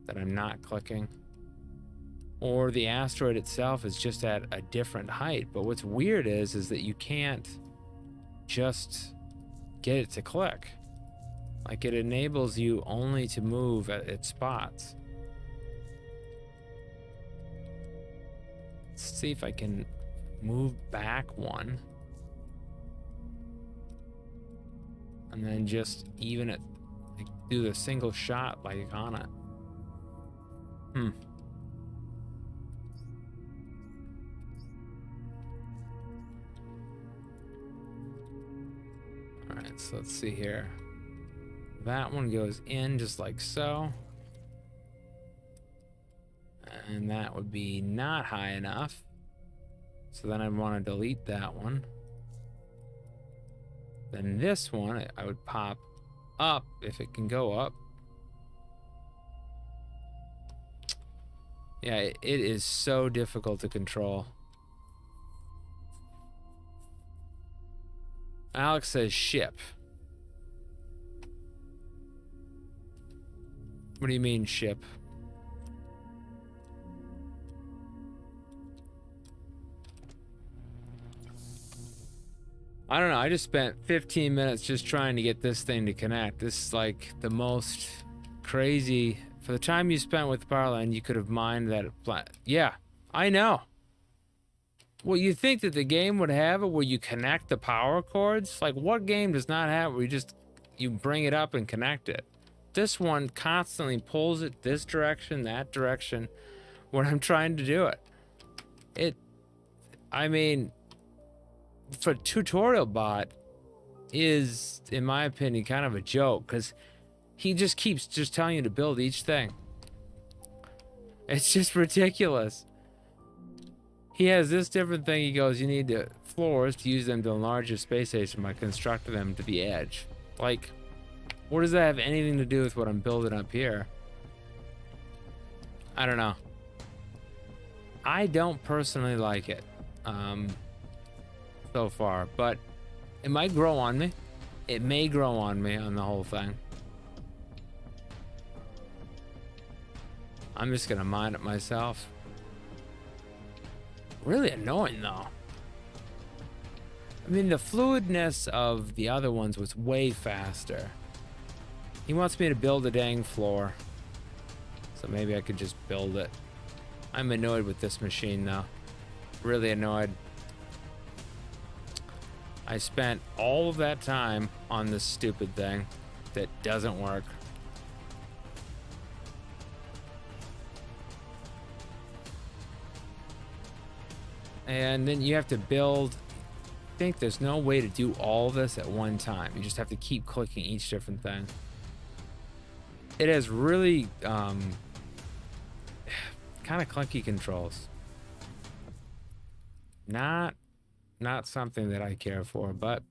that I'm not clicking. Or the asteroid itself is just at a different height. But what's weird is that you can't just get it to click. Like, it enables you only to move at spots. Let's see if I can move back one. And then just even it, like, do the single shot like on it. Alright, so let's see here. That one goes in just like so. And that would be not high enough. So then I'd want to delete that one. Then this one, I would pop up if it can go up. Yeah, it is so difficult to control. Alex says ship. What do you mean ship? I don't know, I just spent 15 minutes just trying to get this thing to connect. This is like the most crazy. For the time you spent with the power line, you could have mined that plant. Yeah, I know. Well, you think that the game would have it where you connect the power cords? Like, what game does not have it where you bring it up and connect it? This one constantly pulls it this direction, that direction, when I'm trying to do it. I mean, for tutorial bot is, in my opinion, kind of a joke, because he just keeps telling you to build each thing. It's just ridiculous. He has this different thing. He goes, you need the floors to use them to enlarge your space station by constructing them to the edge. Like, what does that have anything to do with what I'm building up here? I don't know. I don't personally like it so far, but it might grow on me. It may grow on me on the whole thing. I'm just gonna mine it myself. Really annoying though. I mean, the fluidness of the other ones was way faster. He wants me to build a dang floor, so maybe I could just build it. I'm annoyed with this machine though. Really annoyed. I spent all of that time on this stupid thing that doesn't work. And then you have to build. I think there's no way to do all this at one time. You just have to keep clicking each different thing. It has really kind of clunky controls. Not something that I care for, but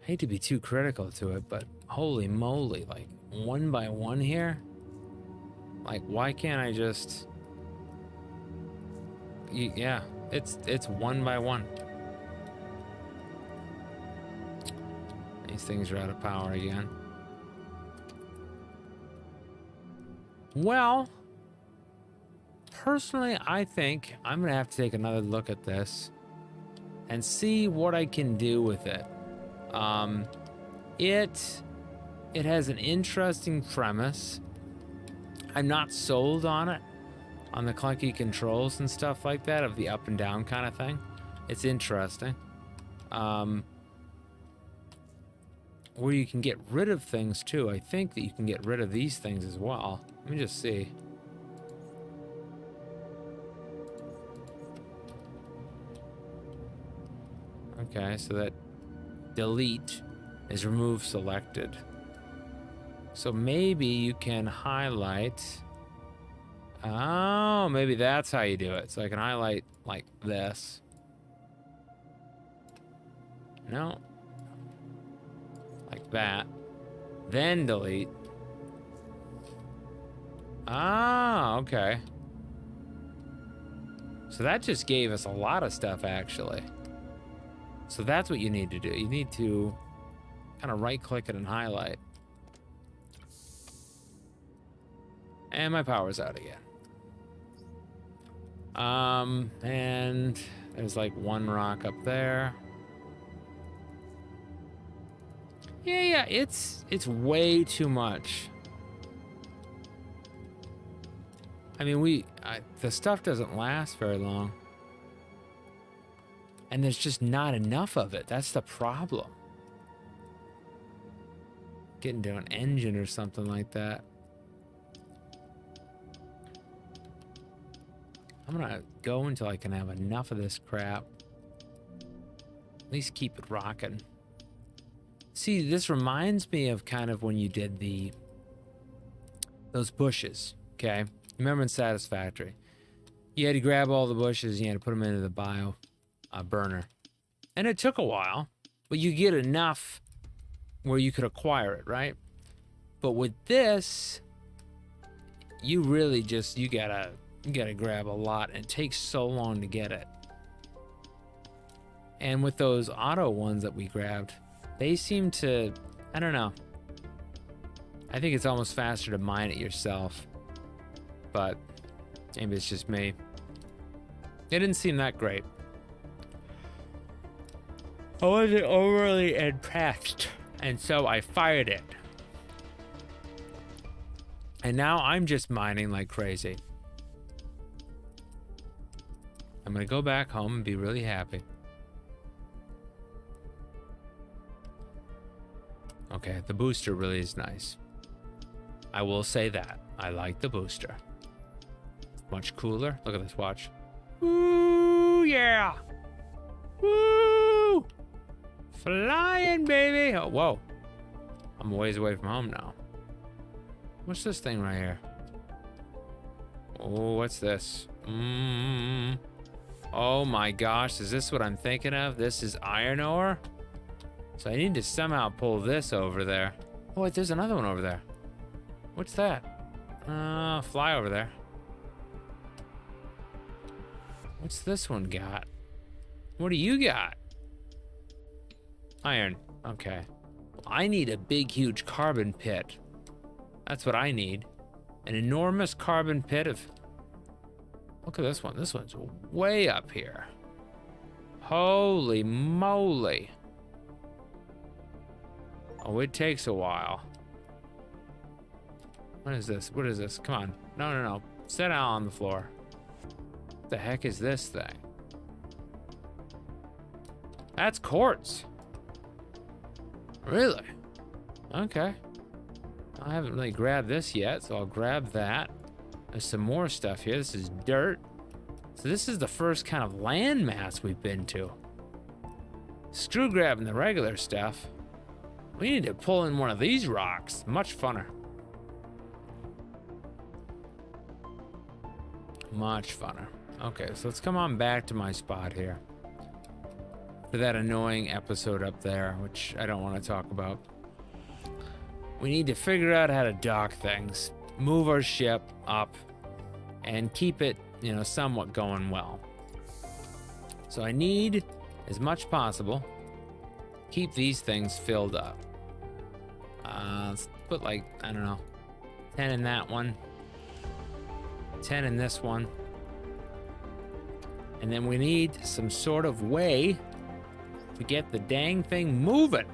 I hate to be too critical to it, but holy moly, like 1 by 1 here? Like, why can't I just... Yeah, it's 1 by 1. These things are out of power again. Well, personally, I think I'm gonna have to take another look at this and see what I can do with it. It has an interesting premise. I'm not sold on it, on the clunky controls and stuff like that, of the up and down kind of thing. It's interesting. Where you can get rid of things too. I think that you can get rid of these things as well. Let me just see. Okay, so that delete is remove selected. So maybe you can highlight. Oh, maybe that's how you do it. So I can highlight like this. No. Like that. Then delete. Ah, okay. So that just gave us a lot of stuff, actually. So that's what you need to do. You need to kind of right-click it and highlight. And my power's out again. And there's like one rock up there. Yeah, it's way too much. I mean, the stuff doesn't last very long. And there's just not enough of it. That's the problem. Get into an engine or something like that. I'm gonna go until I can have enough of this crap. At least keep it rocking. See, this reminds me of kind of when you did those bushes, okay? Remember in Satisfactory? You had to grab all the bushes and you had to put them into the bio burner. And it took a while, but you get enough where you could acquire it, right? But with this, you really just, you gotta grab a lot, and it takes so long to get it. And with those auto ones that we grabbed, they seem to, I don't know. I think it's almost faster to mine it yourself. But maybe it's just me. It didn't seem that great. I wasn't overly impressed, and so I fired it. And now I'm just mining like crazy. I'm gonna go back home and be really happy. Okay, the booster really is nice. I will say that. I like the booster. Much cooler. Look at this watch. Woo, yeah! Woo! Flying, baby! Oh, whoa. I'm a ways away from home now. What's this thing right here? Oh, what's this? Oh my gosh, is this what I'm thinking of? This is iron ore? So I need to somehow pull this over there. Oh wait, there's another one over there. What's that? Fly over there. What's this one got? What do you got? Iron. Okay. I need a big, huge carbon pit. That's what I need. An enormous carbon pit of... Look at this one. This one's way up here. Holy moly. Oh, it takes a while. What is this? What is this? Come on. No, no, no. Sit down on the floor. What the heck is this thing? That's quartz. Really? Okay. I haven't really grabbed this yet, so I'll grab that. There's some more stuff here. This is dirt. So this is the first kind of landmass we've been to. Screw grabbing the regular stuff. We need to pull in one of these rocks. Much funner. Much funner. Okay, so let's come on back to my spot here. For that annoying episode up there, which I don't want to talk about. We need to figure out how to dock things, move our ship up, and keep it, you know, somewhat going well. So I need, as much possible, keep these things filled up. Let's put like, I don't know, 10 in that one, 10 in this one. And then we need some sort of way to get the dang thing moving.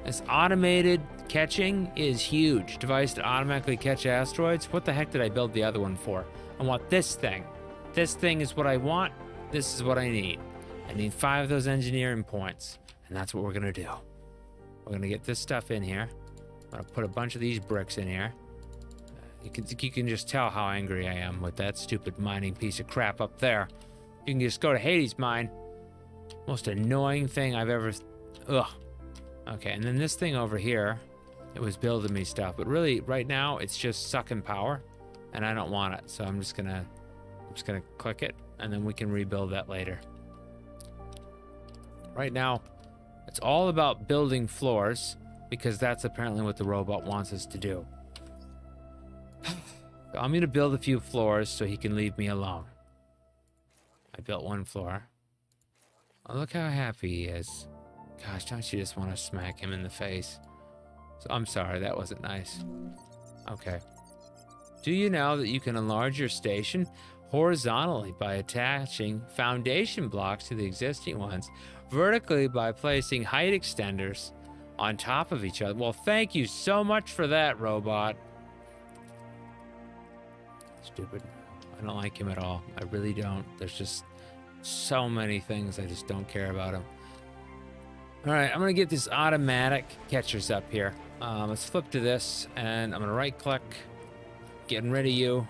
This automated catching is huge. Device to automatically catch asteroids. What the heck did I build the other one for? I want this thing. This thing is what I want. This is what I need. I need 5 of those engineering points. And that's what we're gonna do. We're gonna get this stuff in here. I'm gonna put a bunch of these bricks in here. You can just tell how angry I am with that stupid mining piece of crap up there. You can just go to Hades mine. Most annoying thing I've ever... Ugh. Okay, and then this thing over here, it was building me stuff, but really right now it's just sucking power, and I don't want it. So I'm just gonna click it, and then we can rebuild that later. Right now, it's all about building floors because that's apparently what the robot wants us to do. So I'm gonna build a few floors so he can leave me alone. I built 1 floor. Oh, look how happy he is. Gosh, don't you just want to smack him in the face? So I'm sorry, that wasn't nice. Okay. Do you know that you can enlarge your station horizontally by attaching foundation blocks to the existing ones, vertically by placing height extenders on top of each other? Well, thank you so much for that, robot. Stupid. I don't like him at all. I really don't. There's just so many things I just don't care about him. All right, I'm gonna get this automatic catchers up here. Let's flip to this, and I'm gonna right click, getting rid of you,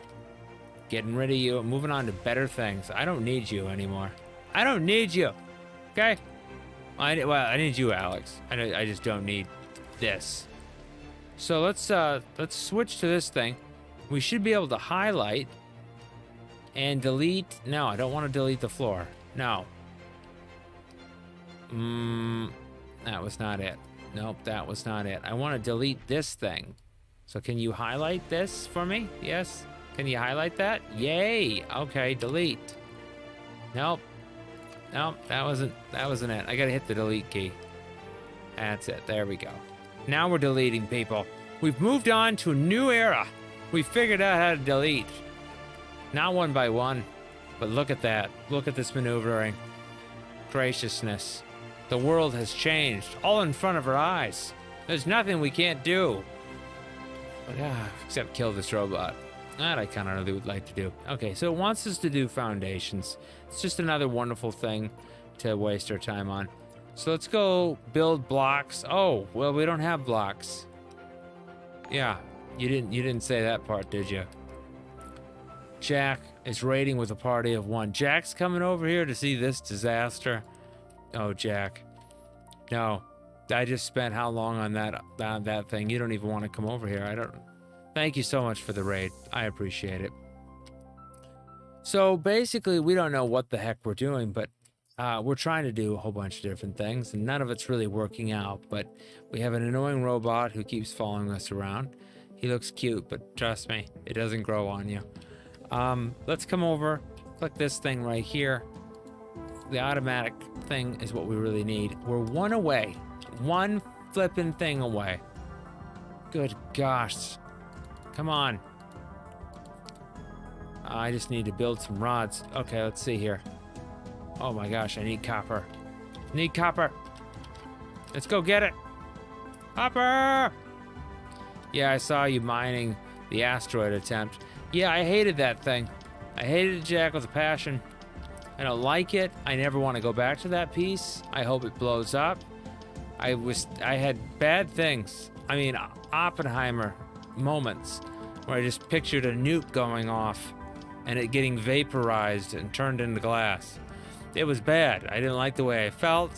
getting rid of you. I'm moving on to better things. I don't need you anymore. I don't need you, okay? I need you, Alex. I just don't need this. So let's switch to this thing. We should be able to highlight and delete. No, I don't want to delete the floor. No. That was not it. Nope, that was not it. I want to delete this thing. So can you highlight this for me? Yes. Can you highlight that? Yay. Okay, delete. Nope. Nope, that wasn't it. I gotta hit the delete key. That's it. There we go. Now we're deleting, people. We've moved on to a new era. We figured out how to delete. Not one by one, but look at that. Look at this maneuvering. Graciousness. The world has changed, all in front of our eyes. There's nothing we can't do. Except kill this robot. That I kind of really would like to do. Okay, so it wants us to do foundations. It's just another wonderful thing to waste our time on. So let's go build blocks. Oh, well, we don't have blocks. Yeah, you didn't say that part, did you? Jack is raiding with a party of 1. Jack's coming over here to see this disaster. Oh, Jack. No. I just spent how long on that thing? You don't even want to come over here. I don't... Thank you so much for the raid. I appreciate it. So basically, we don't know what the heck we're doing, but we're trying to do a whole bunch of different things, and none of it's really working out. But we have an annoying robot who keeps following us around. He looks cute, but trust me, it doesn't grow on you. Let's come over, click this thing right here. The automatic thing is what we really need. We're 1 away. 1 flippin' thing away. Good gosh. Come on. I just need to build some rods. Okay, let's see here. Oh my gosh, I need copper. Need copper. Let's go get it. Copper! Yeah, I saw you mining the asteroid attempt. Yeah, I hated that thing. I hated it, Jack, with a passion. I don't like it. I never want to go back to that piece. I hope it blows up. I had bad things. I mean, Oppenheimer moments where I just pictured a nuke going off and it getting vaporized and turned into glass. It was bad. I didn't like the way I felt.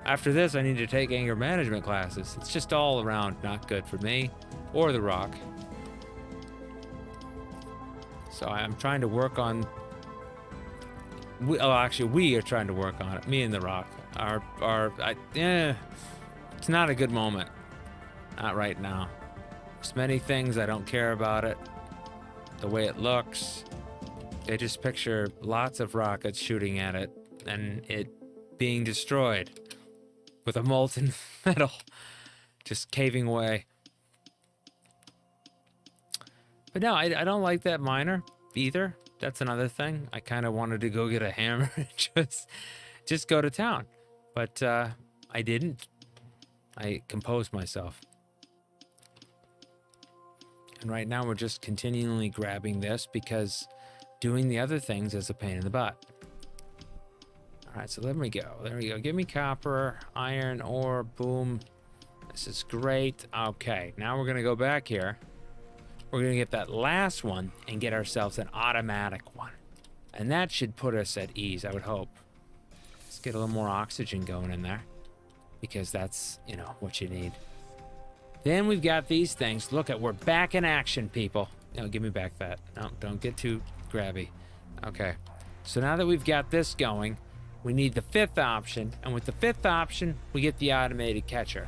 After this, I need to take anger management classes. It's just all around not good for me or the Rock. So I'm trying to work on... we are trying to work on it. Me and the Rock. It's not a good moment. Not right now. There's many things I don't care about it. The way it looks. I just picture lots of rockets shooting at it and it being destroyed with a molten metal just caving away. But no, I don't like that miner either. That's another thing. I kind of wanted to go get a hammer and just go to town. But I didn't. I composed myself. And right now we're just continually grabbing this because doing the other things is a pain in the butt. All right, so let me go. There we go. Give me copper, iron, ore, boom. This is great. Okay, now we're going to go back here. We're going to get that last one and get ourselves an automatic one. And that should put us at ease, I would hope. Let's get a little more oxygen going in there because that's, you know, what you need. Then we've got these things. Look at, we're back in action, people. No, give me back that. No, don't get too grabby. Okay. So now that we've got this going, we need the fifth option. And with the fifth option, we get the automated catcher.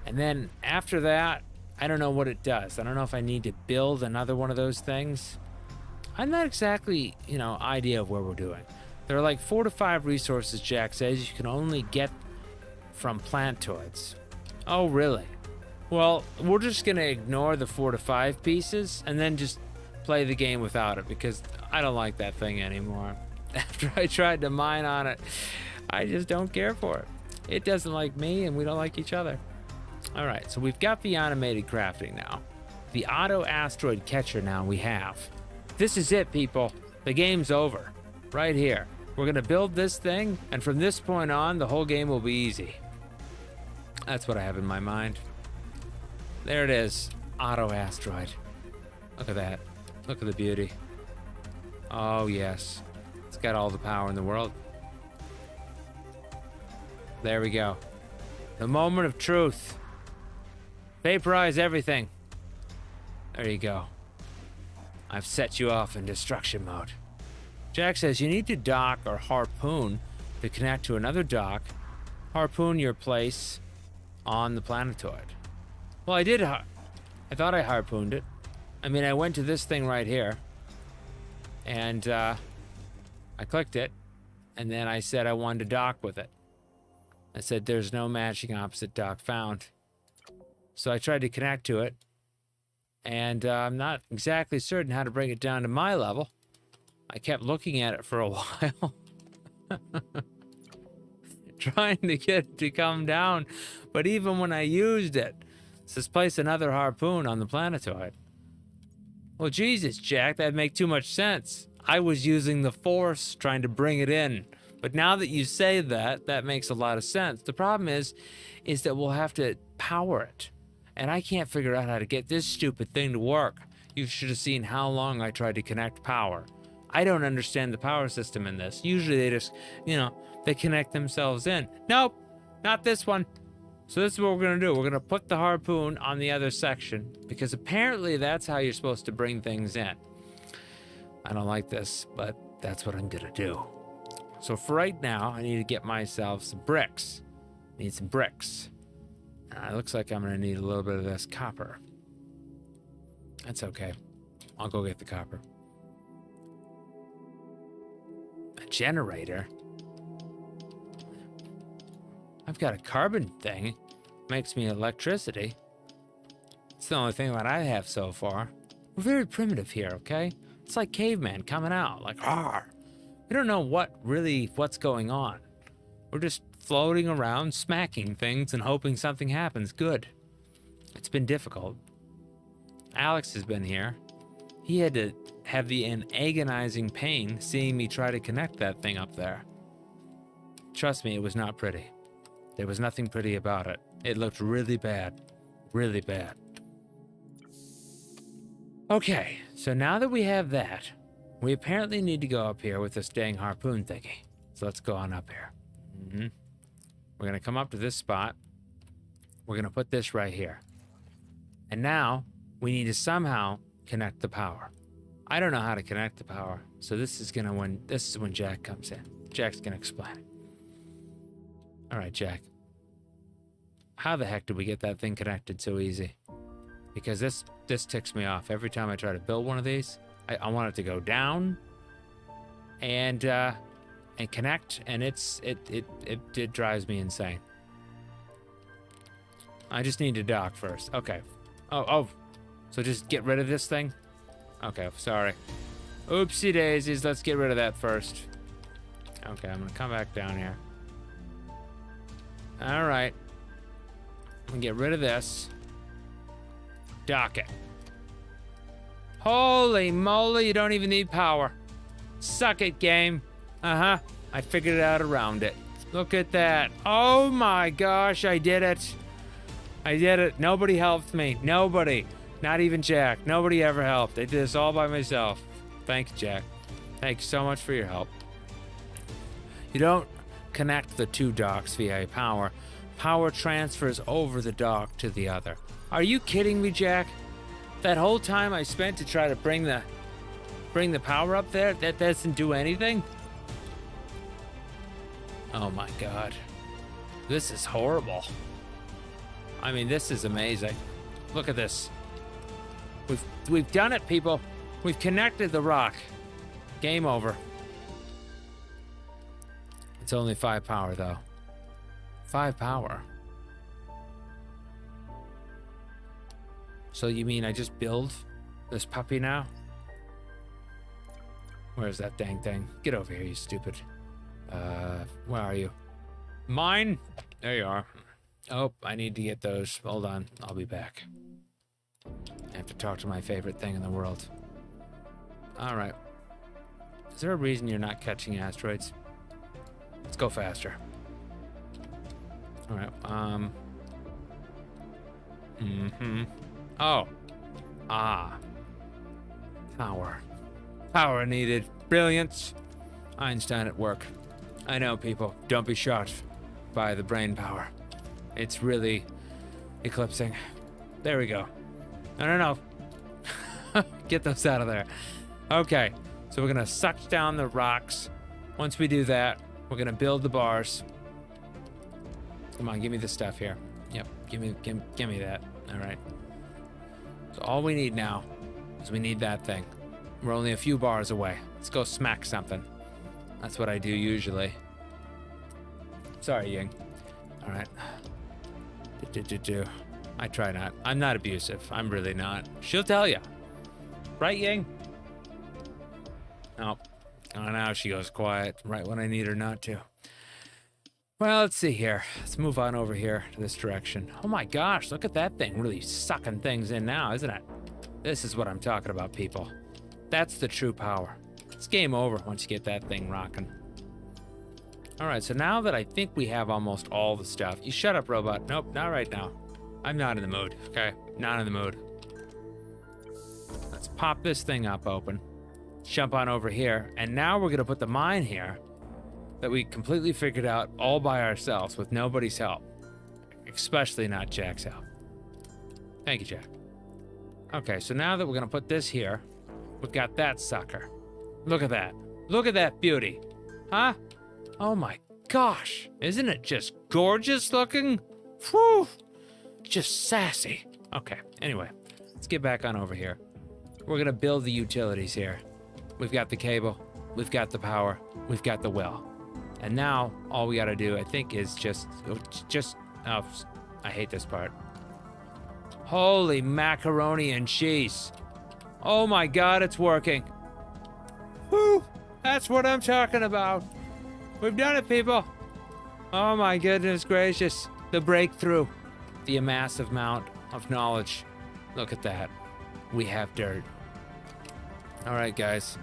And then after that, I don't know what it does. I don't know if I need to build another one of those things. I'm not exactly, idea of where we're doing. There are like 4 to 5 resources, Jack says, you can only get from plantoids. Oh, really? Well, we're just going to ignore the 4 to 5 pieces and then just play the game without it because I don't like that thing anymore. After I tried to mine on it, I just don't care for it. It doesn't like me and we don't like each other. All right, so we've got the automated crafting now. The auto asteroid catcher now we have. This is it, people. The game's over. Right here. We're going to build this thing, and from this point on, the whole game will be easy. That's what I have in my mind. There it is. Auto asteroid. Look at that. Look at the beauty. Oh, yes. It's got all the power in the world. There we go. The moment of truth. Vaporize everything. There you go. I've set you off in destruction mode. Jack says you need to dock or harpoon to connect to another dock. Harpoon your place on the planetoid. Well, I did. I thought I harpooned it. I mean, I went to this thing right here. And I clicked it. And then I said I wanted to dock with it. I said there's no matching opposite dock found. So I tried to connect to it. And I'm not exactly certain how to bring it down to my level. I kept looking at it for a while. Trying to get it to come down. But even when I used it, it says place another harpoon on the planetoid. Well, Jesus, Jack, that'd make too much sense. I was using the force trying to bring it in. But now that you say that, that makes a lot of sense. The problem is that we'll have to power it. And I can't figure out how to get this stupid thing to work. You should have seen how long I tried to connect power. I don't understand the power system in this. Usually they just, they connect themselves in. Nope, not this one. So this is what we're going to do. We're going to put the harpoon on the other section because apparently that's how you're supposed to bring things in. I don't like this, but that's what I'm going to do. So for right now, I need to get myself some bricks. I need some bricks. It looks like I'm going to need a little bit of this copper. That's okay. I'll go get the copper. A generator? I've got a carbon thing. Makes me electricity. It's the only thing that I have so far. We're very primitive here, okay? It's like caveman coming out, like, "Arr!" We don't know what's going on. We're just floating around, smacking things and hoping something happens good. It's been difficult. Alex has been here. He had to have an agonizing pain seeing me try to connect that thing up there. Trust me, it was not pretty. There was nothing pretty about it. It looked really bad. Really bad. Okay, so now that we have that, we apparently need to go up here with this dang harpoon thingy. So let's go on up here. We're gonna come up to this spot. We're gonna put this right here. And now we need to somehow connect the power. I don't know how to connect the power, so this is when Jack comes in. Jack's gonna explain it. All right, Jack. How the heck did we get that thing connected so easy? Because this ticks me off. Every time I try to build one of these, I want it to go down and connect, and it drives me insane. I just need to dock first. Okay. Oh, so just get rid of this thing? Okay, sorry. Oopsie daisies, let's get rid of that first. Okay, I'm gonna come back down here. All right. I'm gonna get rid of this. Dock it. Holy moly, you don't even need power. Suck it, game. Uh-huh, I figured it out around it. Look at that. Oh my gosh, I did it. I did it. Nobody helped me. Nobody. Not even Jack. Nobody ever helped. I did this all by myself. Thank you, Jack. Thank you so much for your help. You don't connect the two docks via power. Power transfers over the dock to the other. Are you kidding me, Jack? That whole time I spent to try to bring the power up there, that doesn't do anything? Oh my God. This is horrible. I mean, this is amazing. Look at this. We've done it, people. We've connected the rock. Game over. It's only 5 power, though. 5 power. So you mean I just build this puppy now? Where's that dang thing? Get over here, you stupid. Where are you? Mine? There you are. Oh, I need to get those. Hold on, I'll be back. I have to talk to my favorite thing in the world. All right. Is there a reason you're not catching asteroids? Let's go faster. All right. Oh. Power. Power needed. Brilliance. Einstein at work. I know, people. Don't be shocked by the brain power. It's really eclipsing. There we go. No. Get those out of there. Okay. So we're gonna suck down the rocks. Once we do that, we're gonna build the bars. Come on, give me the stuff here. Yep, give me that. All right. So all we need now is we need that thing. We're only a few bars away. Let's go smack something. That's what I do usually. Sorry, Ying. All right. I try not. I'm not abusive. I'm really not. She'll tell you. Right, Ying? Nope. Oh, now she goes quiet right when I need her not to. Well, let's see here. Let's move on over here to this direction. Oh my gosh, look at that thing really sucking things in now, isn't it? This is what I'm talking about, people. That's the true power. It's game over once you get that thing rocking. All right, so now that I think we have almost all the stuff. You shut up, robot. Nope, not right now. I'm not in the mood, okay? Not in the mood. Let's pop this thing up open. Jump on over here. And now we're gonna put the mine here that we completely figured out all by ourselves with nobody's help. Especially not Jack's help. Thank you, Jack. Okay, so now that we're gonna put this here, we've got that sucker. Look at that. Look at that beauty. Huh? Oh my gosh. Isn't it just gorgeous looking? Whew. Just sassy. Okay, anyway, let's get back on over here. We're gonna build the utilities here. We've got the cable, we've got the power, we've got the well. And now, all we gotta do, I think, is oh, I hate this part. Holy macaroni and cheese. Oh my God, it's working. Whew, that's what I'm talking about. We've done it, people. Oh my goodness gracious. The breakthrough. The massive amount of knowledge. Look at that. We have dirt. All right, guys.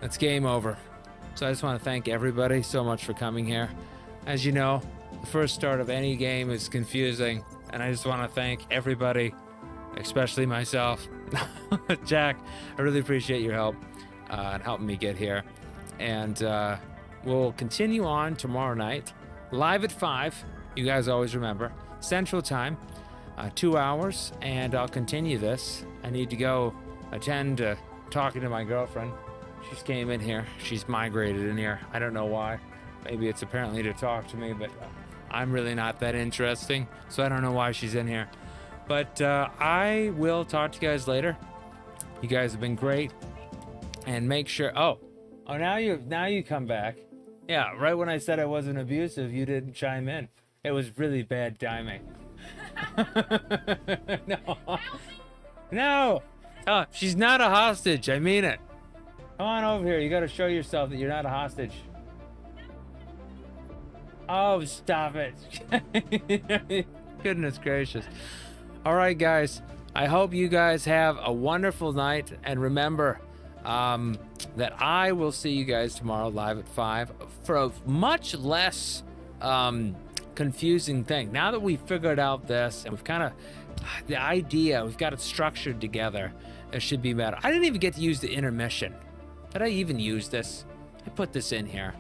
That's game over. So I just want to thank everybody so much for coming here. As you know, the first start of any game is confusing, And I just want to thank everybody, especially myself. Jack, I really appreciate your help and helping me get here. And we'll continue on tomorrow night, live at 5. You guys always remember, Central Time, 2 hours, and I'll continue this. I need to go attend to talking to my girlfriend. She just came in here. She's migrated in here. I don't know why. Maybe it's apparently to talk to me, but I'm really not that interesting, so I don't know why she's in here. But I will talk to you guys later. You guys have been great, and make sure. Oh, now you come back. Yeah, right when I said I wasn't abusive, you didn't chime in. It was really bad timing. No. Oh, she's not a hostage. I mean it. Come on over here. You got to show yourself that you're not a hostage. Oh, stop it. Goodness gracious. All right, guys. I hope you guys have a wonderful night. And remember that I will see you guys tomorrow live at 5 for a much less confusing thing. Now that we've figured out this and we've kind of, the idea, we've got it structured together, it should be better. I didn't even get to use the intermission. Did I even use this? I put this in here.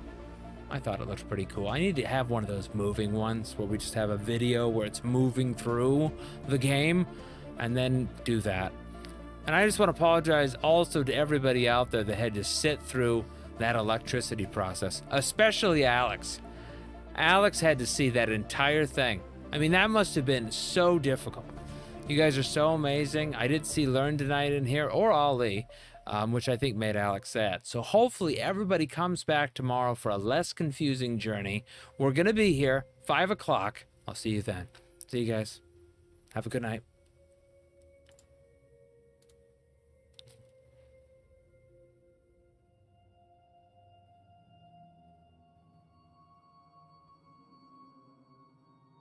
I thought it looked pretty cool. I need to have one of those moving ones where we just have a video where it's moving through the game and then do that. And I just want to apologize also to everybody out there that had to sit through that electricity process, especially Alex. Alex had to see that entire thing. I mean, that must have been so difficult. You guys are so amazing. I did see Learn Tonight in here, or Ali, which I think made Alex sad. So hopefully everybody comes back tomorrow for a less confusing journey. We're going to be here 5 o'clock. I'll see you then. See you guys. Have a good night.